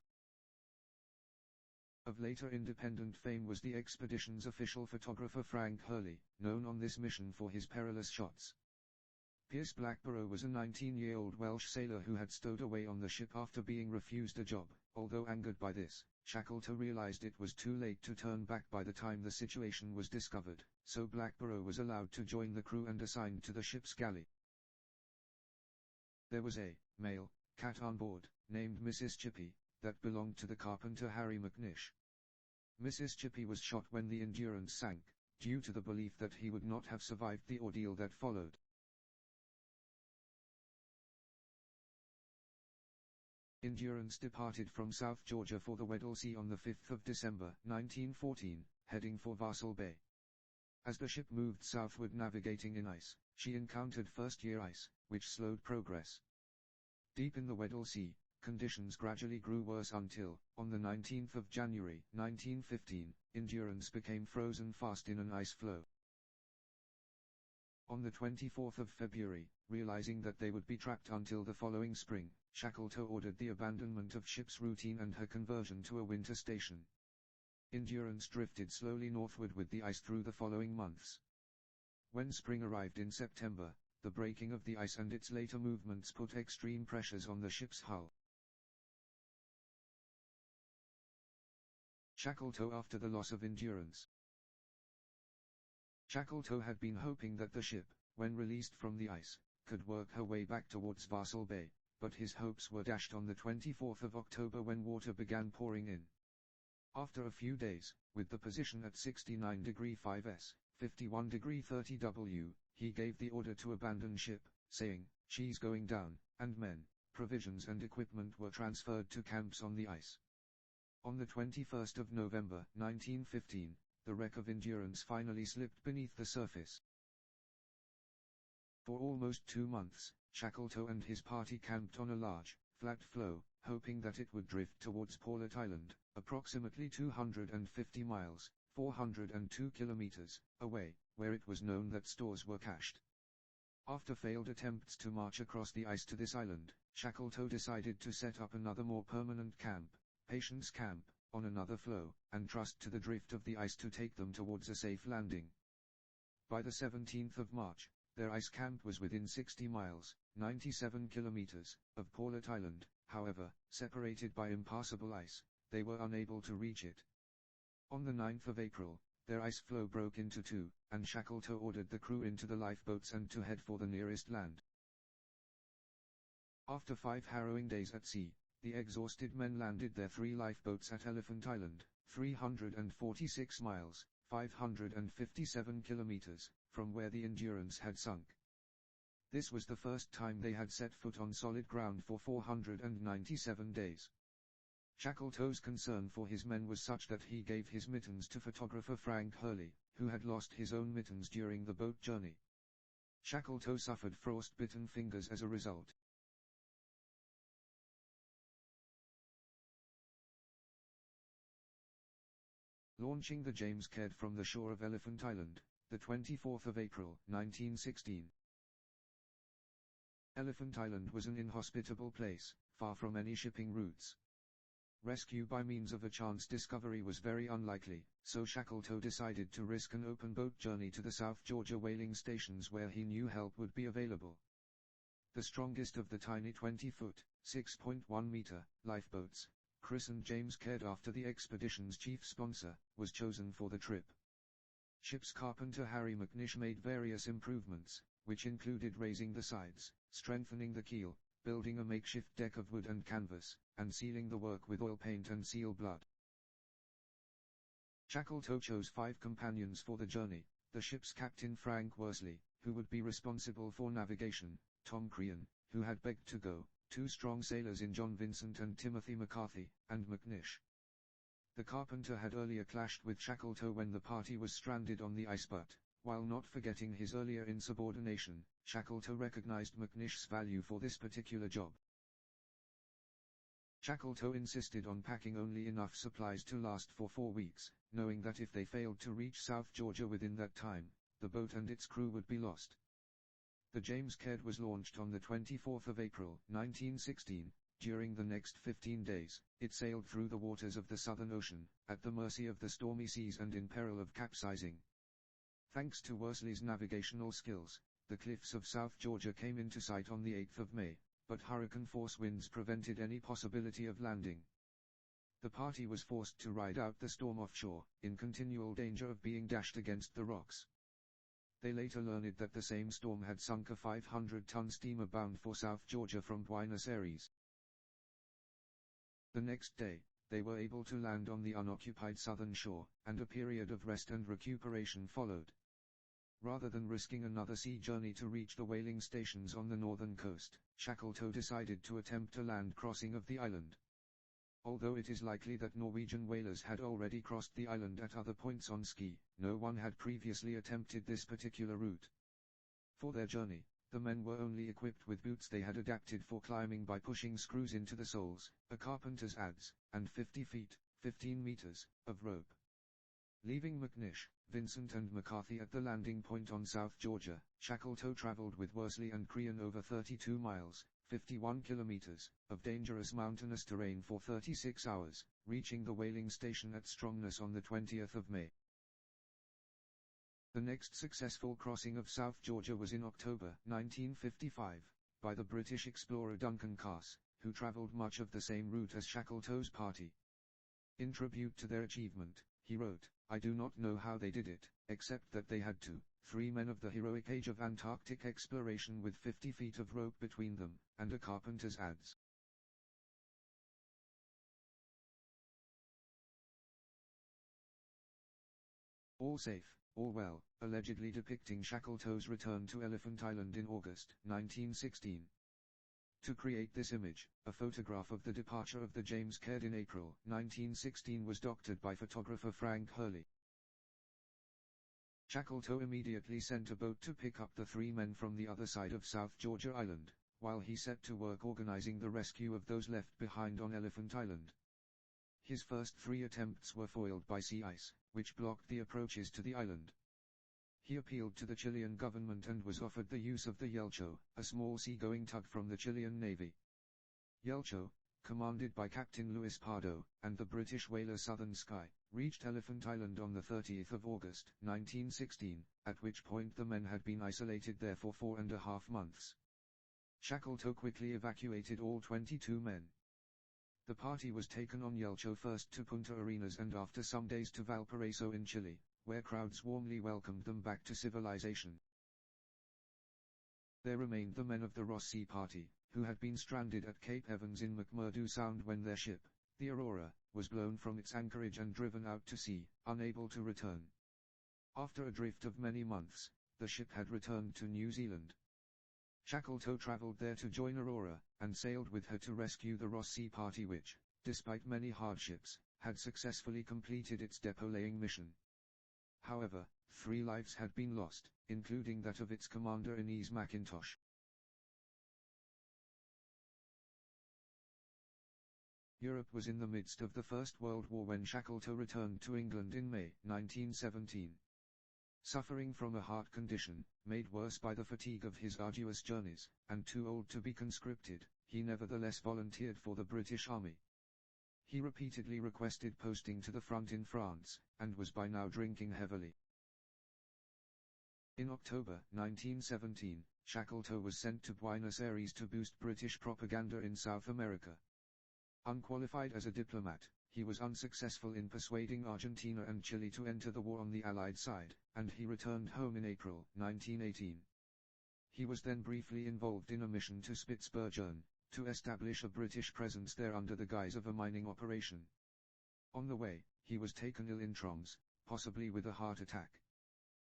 Of later independent fame was the expedition's official photographer Frank Hurley, known on this mission for his perilous shots. Pierce Blackborough was a 19-year-old Welsh sailor who had stowed away on the ship after being refused a job. Although angered by this, Shackleton realized it was too late to turn back by the time the situation was discovered, so Blackborough was allowed to join the crew and assigned to the ship's galley. There was a male cat on board, named Mrs. Chippy, that belonged to the carpenter Harry McNish. Mrs. Chippy was shot when the Endurance sank, due to the belief that he would not have survived the ordeal that followed. Endurance departed from South Georgia for the Weddell Sea on 5 December 1914, heading for Vassal Bay. As the ship moved southward navigating in ice, she encountered first-year ice, which slowed progress. Deep in the Weddell Sea, conditions gradually grew worse until, on 19 January 1915, Endurance became frozen fast in an ice floe. On 24 February, realizing that they would be trapped until the following spring, Shackleton ordered the abandonment of ship's routine and her conversion to a winter station. Endurance drifted slowly northward with the ice through the following months. When spring arrived in September, the breaking of the ice and its later movements put extreme pressures on the ship's hull. Shackleton after the loss of Endurance. Shackleton had been hoping that the ship, when released from the ice, could work her way back towards Vassal Bay, but his hopes were dashed on 24 October when water began pouring in. After a few days, with the position at 69°5'S, 51°30'W, he gave the order to abandon ship, saying, "She's going down," and men, provisions and equipment were transferred to camps on the ice. On 21 November 1915, the wreck of Endurance finally slipped beneath the surface. For almost 2 months, Shackleton and his party camped on a large, flat floe, hoping that it would drift towards Paulet Island, approximately 250 miles, 402 kilometers, away, where it was known that stores were cached. After failed attempts to march across the ice to this island, Shackleton decided to set up another more permanent camp, Patience Camp, on another floe, and trust to the drift of the ice to take them towards a safe landing. By the 17th of March, their ice camp was within 60 miles, 97 kilometers, of Paulet Island. However, separated by impassable ice, they were unable to reach it. On 9 April, their ice floe broke into two, and Shackleton ordered the crew into the lifeboats and to head for the nearest land. After 5 harrowing days at sea, the exhausted men landed their 3 lifeboats at Elephant Island, 346 miles, 557 kilometers, from where the Endurance had sunk. This was the first time they had set foot on solid ground for 497 days. Shackleton's concern for his men was such that he gave his mittens to photographer Frank Hurley, who had lost his own mittens during the boat journey. Shackleton suffered frost-bitten fingers as a result. Launching the James Caird from the shore of Elephant Island, the 24th of April, 1916. Elephant Island was an inhospitable place, far from any shipping routes. Rescue by means of a chance discovery was very unlikely, so Shackleton decided to risk an open boat journey to the South Georgia whaling stations where he knew help would be available. The strongest of the tiny 20-foot, 6.1-meter, lifeboats, christened James Caird after the expedition's chief sponsor, was chosen for the trip. Ship's carpenter Harry McNish made various improvements, which included raising the sides, strengthening the keel, building a makeshift deck of wood and canvas, and sealing the work with oil paint and seal blood. Shackleton chose 5 companions for the journey: the ship's captain Frank Worsley, who would be responsible for navigation, Tom Crean, who had begged to go, 2 strong sailors in John Vincent and Timothy McCarthy, and McNish. The carpenter had earlier clashed with Shackleton when the party was stranded on the ice, but, while not forgetting his earlier insubordination, Shackleton recognized McNish's value for this particular job. Shackleton insisted on packing only enough supplies to last for 4 weeks, knowing that if they failed to reach South Georgia within that time, the boat and its crew would be lost. The James Caird was launched on the 24th of April, 1916. During the next 15 days, it sailed through the waters of the Southern Ocean, at the mercy of the stormy seas and in peril of capsizing. Thanks to Worsley's navigational skills, the cliffs of South Georgia came into sight on the 8th of May, but hurricane-force winds prevented any possibility of landing. The party was forced to ride out the storm offshore, in continual danger of being dashed against the rocks. They later learned that the same storm had sunk a 500-ton steamer bound for South Georgia from Buenos Aires. The next day, they were able to land on the unoccupied southern shore, and a period of rest and recuperation followed. Rather than risking another sea journey to reach the whaling stations on the northern coast, Shackleton decided to attempt a land crossing of the island. Although it is likely that Norwegian whalers had already crossed the island at other points on ski, no one had previously attempted this particular route. For their journey, the men were only equipped with boots they had adapted for climbing by pushing screws into the soles, a carpenter's adze, and 50 feet, 15 meters, of rope. Leaving McNish, Vincent and McCarthy at the landing point on South Georgia, Shackleton traveled with Worsley and Crean over 32 miles, 51 kilometers, of dangerous mountainous terrain for 36 hours, reaching the whaling station at Stromness on the 20th of May. The next successful crossing of South Georgia was in October 1955, by the British explorer Duncan Cass, who traveled much of the same route as Shackleton's party. In tribute to their achievement, he wrote, "I do not know how they did it, except that they had to, 3 men of the heroic age of Antarctic exploration with 50 feet of rope between them, and a carpenter's adze." All safe, all well, allegedly depicting Shackleton's return to Elephant Island in August 1916. To create this image, a photograph of the departure of the James Caird in April 1916 was doctored by photographer Frank Hurley. Shackleton immediately sent a boat to pick up the 3 men from the other side of South Georgia Island, while he set to work organizing the rescue of those left behind on Elephant Island. His first 3 attempts were foiled by sea ice, which blocked the approaches to the island. He appealed to the Chilean government and was offered the use of the Yelcho, a small seagoing tug from the Chilean Navy. Yelcho, commanded by Captain Louis Pardo, and the British whaler Southern Sky, reached Elephant Island on the 30th of August 1916, at which point the men had been isolated there for 4.5 months. Shackleton quickly evacuated all 22 men. The party was taken on Yelcho first to Punta Arenas and after some days to Valparaiso in Chile, where crowds warmly welcomed them back to civilization. There remained the men of the Ross Sea Party, who had been stranded at Cape Evans in McMurdo Sound when their ship, the Aurora, was blown from its anchorage and driven out to sea, unable to return. After a drift of many months, the ship had returned to New Zealand. Shackleton travelled there to join Aurora, and sailed with her to rescue the Ross Sea Party which, despite many hardships, had successfully completed its depot-laying mission. However, 3 lives had been lost, including that of its commander Ernest Shackleton. Europe was in the midst of the First World War when Shackleton returned to England in May 1917. Suffering from a heart condition, made worse by the fatigue of his arduous journeys, and too old to be conscripted, he nevertheless volunteered for the British Army. He repeatedly requested posting to the front in France, and was by now drinking heavily. In October 1917, Shackleton was sent to Buenos Aires to boost British propaganda in South America. Unqualified as a diplomat, he was unsuccessful in persuading Argentina and Chile to enter the war on the Allied side, and he returned home in April 1918. He was then briefly involved in a mission to Spitsbergen, to establish a British presence there under the guise of a mining operation. On the way, he was taken ill in Troms, possibly with a heart attack.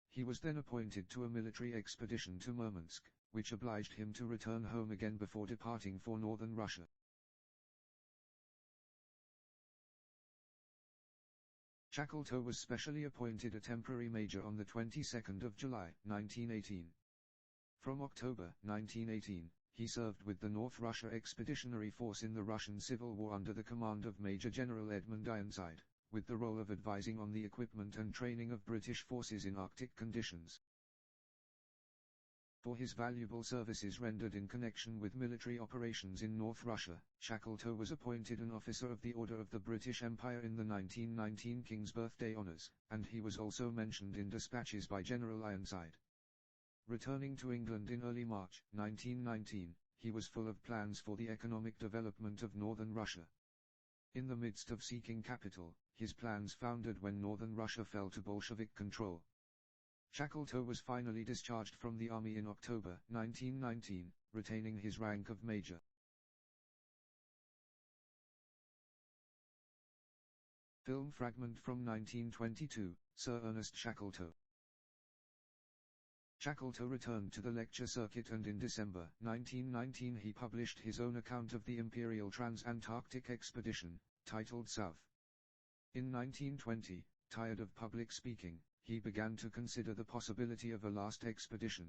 He was then appointed to a military expedition to Murmansk, which obliged him to return home again before departing for northern Russia. Shackleton was specially appointed a temporary major on the 22nd of July, 1918. From October 1918, he served with the North Russia Expeditionary Force in the Russian Civil War under the command of Major General Edmund Ironside, with the role of advising on the equipment and training of British forces in Arctic conditions. For his valuable services rendered in connection with military operations in North Russia, Shackleton was appointed an officer of the Order of the British Empire in the 1919 King's Birthday Honours, and he was also mentioned in dispatches by General Ironside. Returning to England in early March 1919, he was full of plans for the economic development of northern Russia. In the midst of seeking capital, his plans foundered when northern Russia fell to Bolshevik control. Shackleton was finally discharged from the army in October 1919, retaining his rank of major. Film fragment from 1922, Sir Ernest Shackleton. Shackleton returned to the lecture circuit and in December 1919 he published his own account of the Imperial Trans-Antarctic Expedition, titled South. In 1920, tired of public speaking, he began to consider the possibility of a last expedition.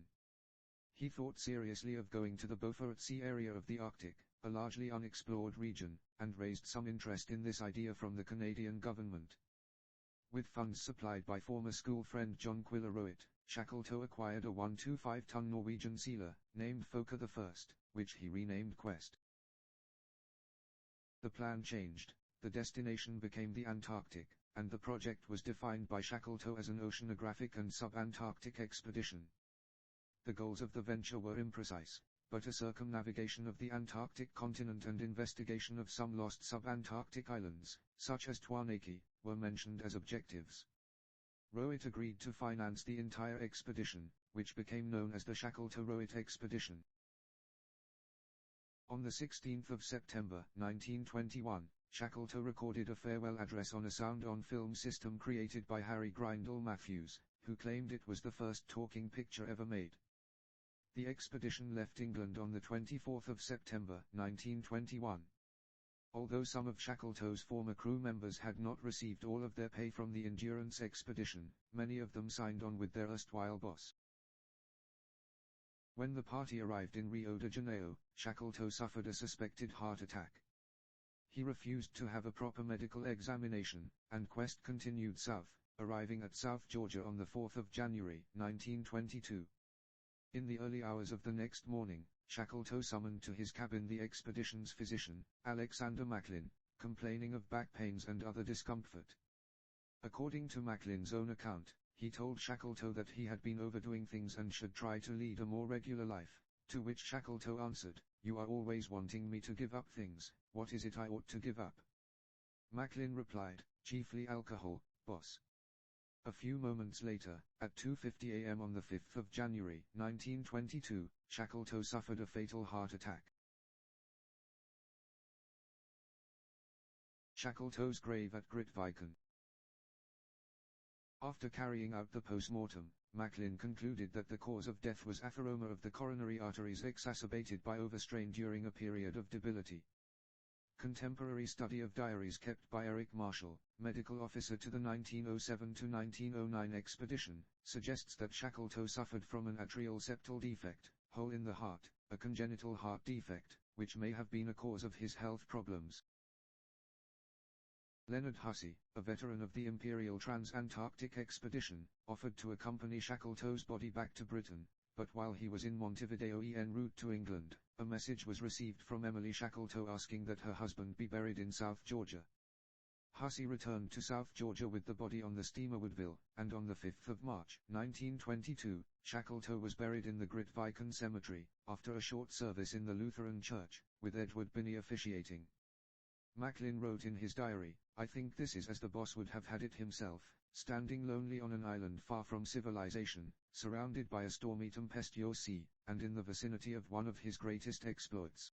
He thought seriously of going to the Beaufort Sea area of the Arctic, a largely unexplored region, and raised some interest in this idea from the Canadian government. With funds supplied by former school friend John Quiller Rowett, Shackleton acquired a 125-ton Norwegian sealer, named Fokker I, which he renamed Quest. The plan changed, the destination became the Antarctic, and the project was defined by Shackleton as an oceanographic and sub-Antarctic expedition. The goals of the venture were imprecise, but a circumnavigation of the Antarctic continent and investigation of some lost sub-Antarctic islands, such as Tuanaki, were mentioned as objectives. Rowett agreed to finance the entire expedition, which became known as the Shackleton-Rowett Expedition. On the 16th of September 1921, Shackleton recorded a farewell address on a sound-on-film system created by Harry Grindle Matthews, who claimed it was the first talking picture ever made. The expedition left England on the 24th of September 1921. Although some of Shackleton's former crew members had not received all of their pay from the Endurance expedition, many of them signed on with their erstwhile boss. When the party arrived in Rio de Janeiro, Shackleton suffered a suspected heart attack. He refused to have a proper medical examination, and Quest continued south, arriving at South Georgia on the 4th of January 1922. In the early hours of the next morning, Shackleton summoned to his cabin the expedition's physician, Alexander Macklin, complaining of back pains and other discomfort. According to Macklin's own account, he told Shackleton that he had been overdoing things and should try to lead a more regular life, to which Shackleton answered, "You are always wanting me to give up things, what is it I ought to give up?" Macklin replied, "Chiefly alcohol, boss." A few moments later, at 2:50 a.m. on the 5th of January, 1922, Shackleton suffered a fatal heart attack. Shackleton's grave at Grytviken. After carrying out the post-mortem, Macklin concluded that the cause of death was atheroma of the coronary arteries exacerbated by overstrain during a period of debility. Contemporary study of diaries kept by Eric Marshall, medical officer to the 1907-1909 expedition, suggests that Shackleton suffered from an atrial septal defect, hole in the heart, a congenital heart defect, which may have been a cause of his health problems. Leonard Hussey, a veteran of the Imperial Trans-Antarctic Expedition, offered to accompany Shackleton's body back to Britain, but while he was in Montevideo en route to England, a message was received from Emily Shackleton asking that her husband be buried in South Georgia. Hussey returned to South Georgia with the body on the steamer Woodville, and on the 5th of March, 1922, Shackleton was buried in the Grytviken Cemetery, after a short service in the Lutheran Church, with Edward Binney officiating. Macklin wrote in his diary, "I think this is as the boss would have had it himself, standing lonely on an island far from civilization, surrounded by a stormy tempestuous sea, and in the vicinity of one of his greatest exploits."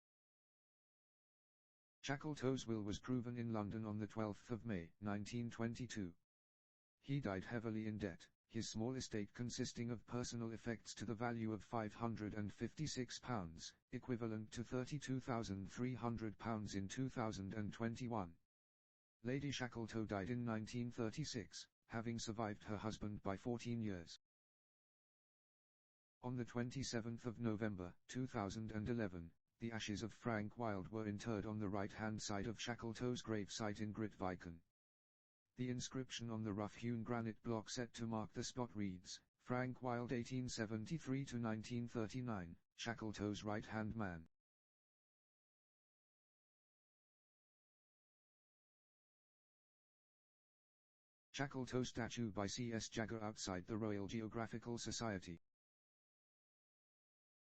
Shackleton's will was proven in London on the 12th of May, 1922. He died heavily in debt, his small estate consisting of personal effects to the value of £556, equivalent to £32,300 in 2021. Lady Shackleton died in 1936, having survived her husband by 14 years. On the 27th of November, 2011, the ashes of Frank Wilde were interred on the right-hand side of Shackleton's gravesite in Grytviken. The inscription on the rough-hewn granite block set to mark the spot reads, "Frank Wilde 1873–1939, Shackleton's right-hand man." Shackleton statue by C.S. Jagger outside the Royal Geographical Society.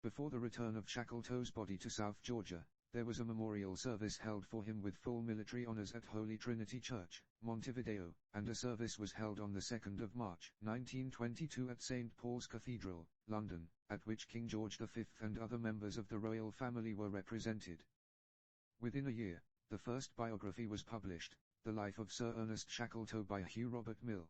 Before the return of Shackleton's body to South Georgia, there was a memorial service held for him with full military honors at Holy Trinity Church, Montevideo, and a service was held on the 2nd of March, 1922 at St. Paul's Cathedral, London, at which King George V and other members of the royal family were represented. Within a year, the first biography was published, The Life of Sir Ernest Shackleton by Hugh Robert Mill.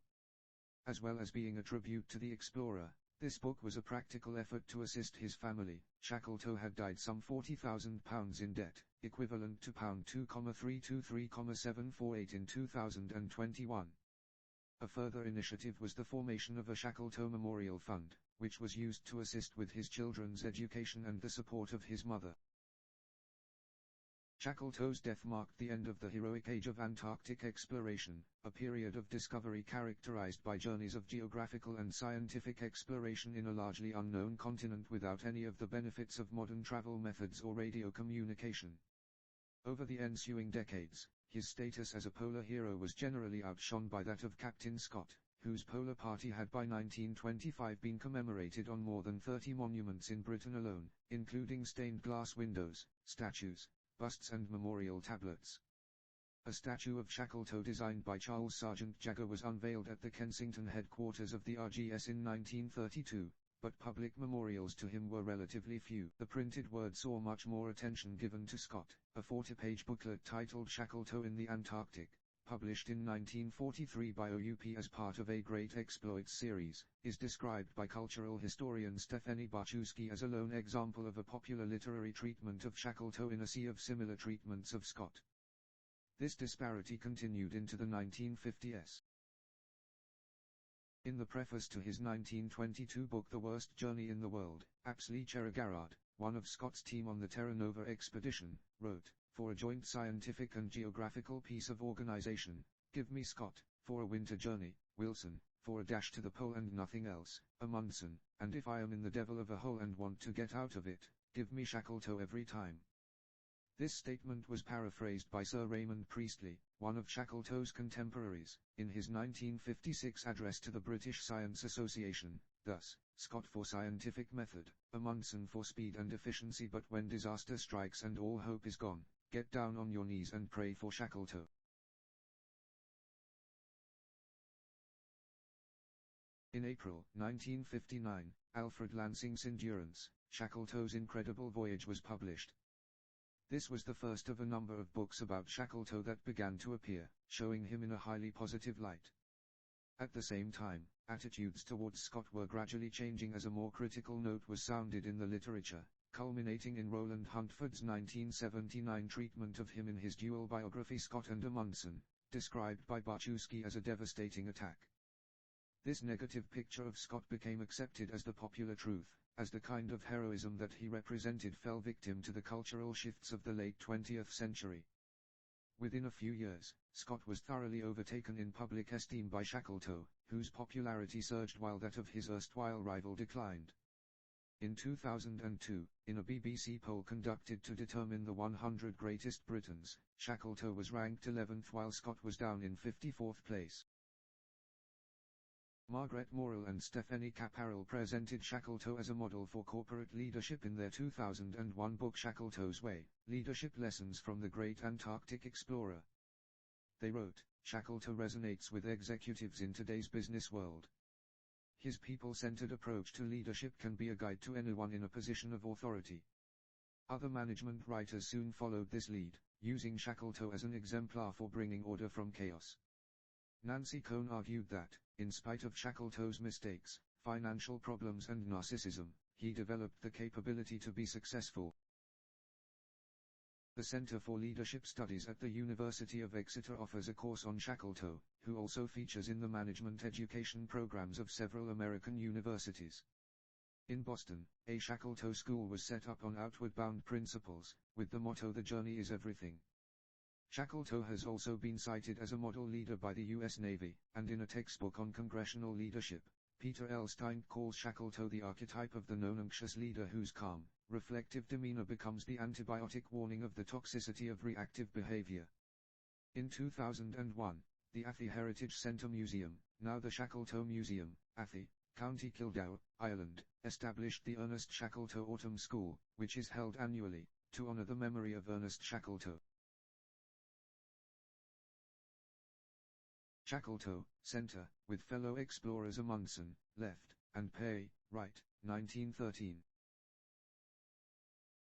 As well as being a tribute to the explorer, this book was a practical effort to assist his family. Shackleton had died some £40,000 in debt, equivalent to £2,323,748 in 2021. A further initiative was the formation of a Shackleton Memorial Fund, which was used to assist with his children's education and the support of his mother. Shackleton's death marked the end of the heroic age of Antarctic exploration, a period of discovery characterized by journeys of geographical and scientific exploration in a largely unknown continent without any of the benefits of modern travel methods or radio communication. Over the ensuing decades, his status as a polar hero was generally outshone by that of Captain Scott, whose polar party had by 1925 been commemorated on more than 30 monuments in Britain alone, including stained glass windows, statues, busts and memorial tablets. A statue of Shackleton designed by Charles Sargent Jagger was unveiled at the Kensington headquarters of the RGS in 1932, but public memorials to him were relatively few. The printed word saw much more attention given to Scott. A 40-page booklet titled Shackleton in the Antarctic, published in 1943 by OUP as part of a Great Exploits series, is described by cultural historian Stephanie Barchewski as a lone example of a popular literary treatment of Shackleton in a sea of similar treatments of Scott. This disparity continued into the 1950s. In the preface to his 1922 book The Worst Journey in the World, Apsley Cherry-Garrard, one of Scott's team on the Terra Nova expedition, wrote, "For a joint scientific and geographical piece of organization, give me Scott; for a winter journey, Wilson; for a dash to the pole and nothing else, Amundsen; and if I am in the devil of a hole and want to get out of it, give me Shackleton every time." This statement was paraphrased by Sir Raymond Priestley, one of Shackleton's contemporaries, in his 1956 address to the British Science Association, thus, "Scott for scientific method, Amundsen for speed and efficiency, but when disaster strikes and all hope is gone, get down on your knees and pray for Shackleton." In April 1959, Alfred Lansing's Endurance, Shackleton's Incredible Voyage was published. This was the first of a number of books about Shackleton that began to appear, showing him in a highly positive light. At the same time, attitudes towards Scott were gradually changing as a more critical note was sounded in the literature, culminating in Roland Huntford's 1979 treatment of him in his dual biography Scott and Amundsen, described by Bartschewski as a devastating attack. This negative picture of Scott became accepted as the popular truth, as the kind of heroism that he represented fell victim to the cultural shifts of the late 20th century. Within a few years, Scott was thoroughly overtaken in public esteem by Shackleton, whose popularity surged while that of his erstwhile rival declined. In 2002, in a BBC poll conducted to determine the 100 greatest Britons, Shackleton was ranked 11th while Scott was down in 54th place. Margaret Morrell and Stephanie Caparel presented Shackleton as a model for corporate leadership in their 2001 book Shackleton's Way, Leadership Lessons from the Great Antarctic Explorer. They wrote, Shackleton resonates with executives in today's business world. His people-centered approach to leadership can be a guide to anyone in a position of authority. Other management writers soon followed this lead, using Shackleton as an exemplar for bringing order from chaos. Nancy Cohn argued that, in spite of Shackleton's mistakes, financial problems and narcissism, he developed the capability to be successful. The Center for Leadership Studies at the University of Exeter offers a course on Shackleton, who also features in the management education programs of several American universities. In Boston, a Shackleton school was set up on outward-bound principles, with the motto "The journey is everything." Shackleton has also been cited as a model leader by the U.S. Navy, and in a textbook on congressional leadership, Peter L. Stein calls Shackleton the archetype of the non-anxious leader whose calm, reflective demeanor becomes the antibiotic warning of the toxicity of reactive behavior. In 2001, the Athy Heritage Centre Museum, now the Shackleton Museum, Athy, County Kildare, Ireland, established the Ernest Shackleton Autumn School, which is held annually, to honour the memory of Ernest Shackleton. Shackleton, Center, with fellow explorers Amundsen, left, and Pei, right, 1913.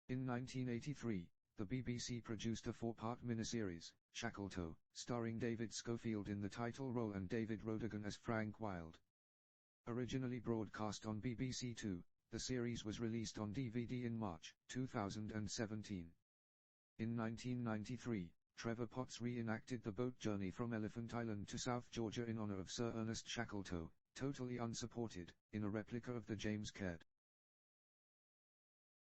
In 1983, the BBC produced a 4-part miniseries, Shackleton, starring David Schofield in the title role and David Rodigan as Frank Wilde. Originally broadcast on BBC Two, the series was released on DVD in March 2017. In 1993, Trevor Potts reenacted the boat journey from Elephant Island to South Georgia in honor of Sir Ernest Shackleton, totally unsupported, in a replica of the James Caird.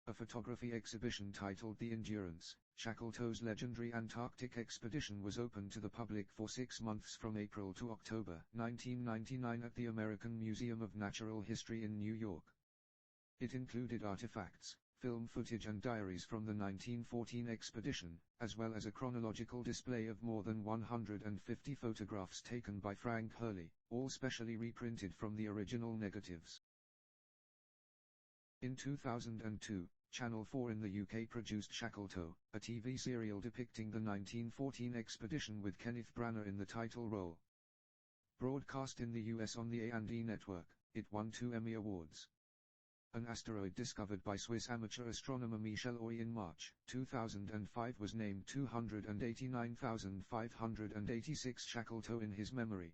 A photography exhibition titled The Endurance, Shackleton's legendary Antarctic expedition was open to the public for 6 months from April to October 1999 at the American Museum of Natural History in New York. It included artifacts, film footage and diaries from the 1914 expedition, as well as a chronological display of more than 150 photographs taken by Frank Hurley, all specially reprinted from the original negatives. In 2002, Channel 4 in the UK produced Shackleton, a TV serial depicting the 1914 expedition with Kenneth Branagh in the title role. Broadcast in the US on the A&E network, it won 2 Emmy Awards. An asteroid discovered by Swiss amateur astronomer Michel Oy in March 2005 was named 289,586 Shackleton in his memory.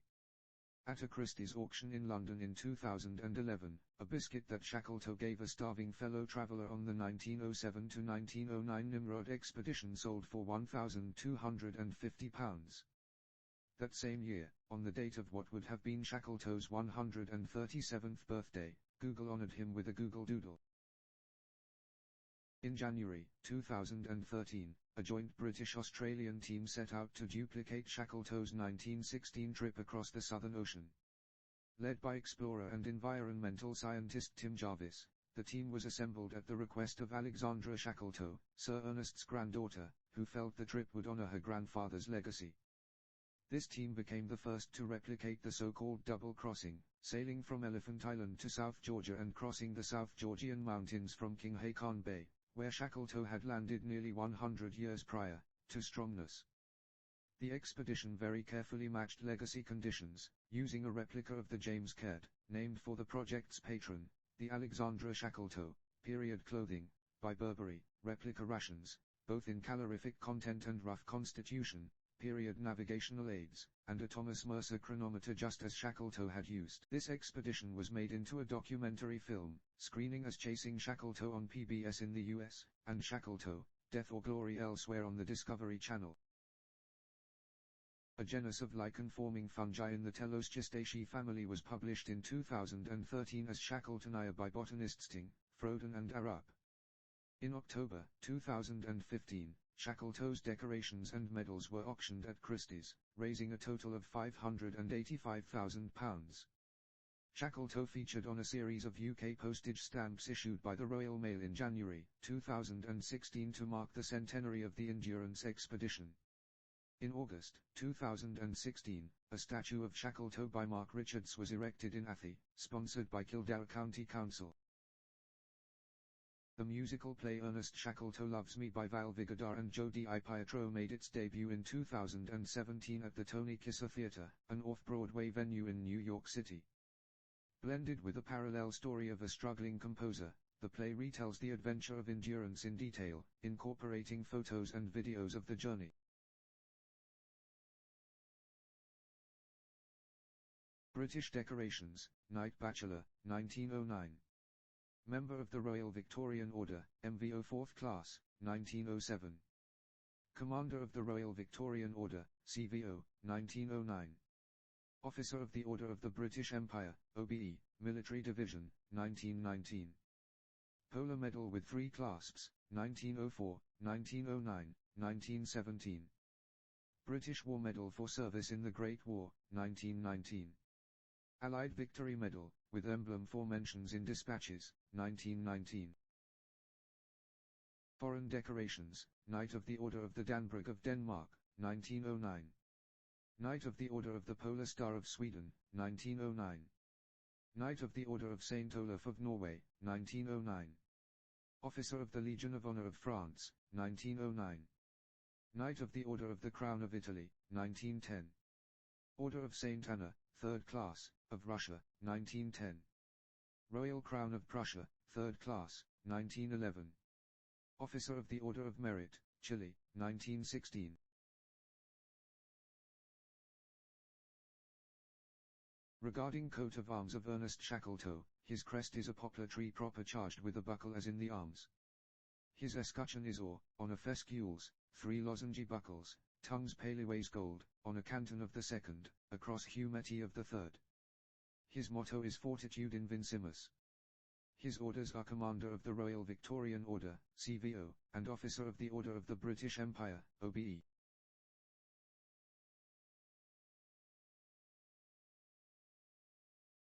At a Christie's auction in London in 2011, a biscuit that Shackleton gave a starving fellow traveller on the 1907 to 1909 Nimrod expedition sold for £1,250. That same year, on the date of what would have been Shackleton's 137th birthday, Google honored him with a Google Doodle. In January 2013, a joint British-Australian team set out to duplicate Shackleton's 1916 trip across the Southern Ocean. Led by explorer and environmental scientist Tim Jarvis, the team was assembled at the request of Alexandra Shackleton, Sir Ernest's granddaughter, who felt the trip would honour her grandfather's legacy. This team became the first to replicate the so-called double crossing, sailing from Elephant Island to South Georgia and crossing the South Georgian mountains from King Haakon Bay, where Shackleton had landed nearly 100 years prior, to Stromness. The expedition very carefully matched legacy conditions, using a replica of the James Caird, named for the project's patron, the Alexandra Shackleton. Period clothing, by Burberry, replica rations, both in calorific content and rough constitution, period navigational aids, and a Thomas Mercer chronometer just as Shackleton had used. This expedition was made into a documentary film, screening as Chasing Shackleton on PBS in the US, and Shackleton, Death or Glory elsewhere on the Discovery Channel. A genus of lichen-forming fungi in the Teloschistaceae family was published in 2013 as Shackletonia by botanists Ting, Froden and Arup. In October 2015, Shackleton's decorations and medals were auctioned at Christie's, raising a total of £585,000. Shackleton featured on a series of UK postage stamps issued by the Royal Mail in January 2016 to mark the centenary of the Endurance expedition. In August 2016, a statue of Shackleton by Mark Richards was erected in Athy, sponsored by Kildare County Council. The musical play Ernest Shackleton Loves Me by Val Vigadar and Jodi Pietro made its debut in 2017 at the Tony Kisser Theatre, an off-Broadway venue in New York City. Blended with a parallel story of a struggling composer, the play retells the adventure of endurance in detail, incorporating photos and videos of the journey. British decorations, Knight Bachelor, 1909. Member of the Royal Victorian Order, MVO 4th Class, 1907. Commander of the Royal Victorian Order, CVO, 1909. Officer of the Order of the British Empire, OBE, Military Division, 1919. Polar Medal with 3 clasps, 1904, 1909, 1917. British War Medal for Service in the Great War, 1919. Allied Victory Medal, with emblem for mentions in dispatches, 1919. Foreign decorations, Knight of the Order of the Dannebrog of Denmark, 1909. Knight of the Order of the Polar Star of Sweden, 1909. Knight of the Order of St. Olaf of Norway, 1909. Officer of the Legion of Honor of France, 1909. Knight of the Order of the Crown of Italy, 1910. Order of St. Anna, 3rd Class, of Russia, 1910. Royal Crown of Prussia, 3rd Class, 1911. Officer of the Order of Merit, Chile, 1916. Regarding coat of arms of Ernest Shackleton, his crest is a poplar tree proper charged with a buckle as in the arms. His escutcheon is or, on a fescules, 3 lozenge buckles, tongues paleways gold, on a canton of the 2nd, across humeti of the 3rd. His motto is Fortitude Invincimus. His orders are Commander of the Royal Victorian Order, CVO, and Officer of the Order of the British Empire, OBE.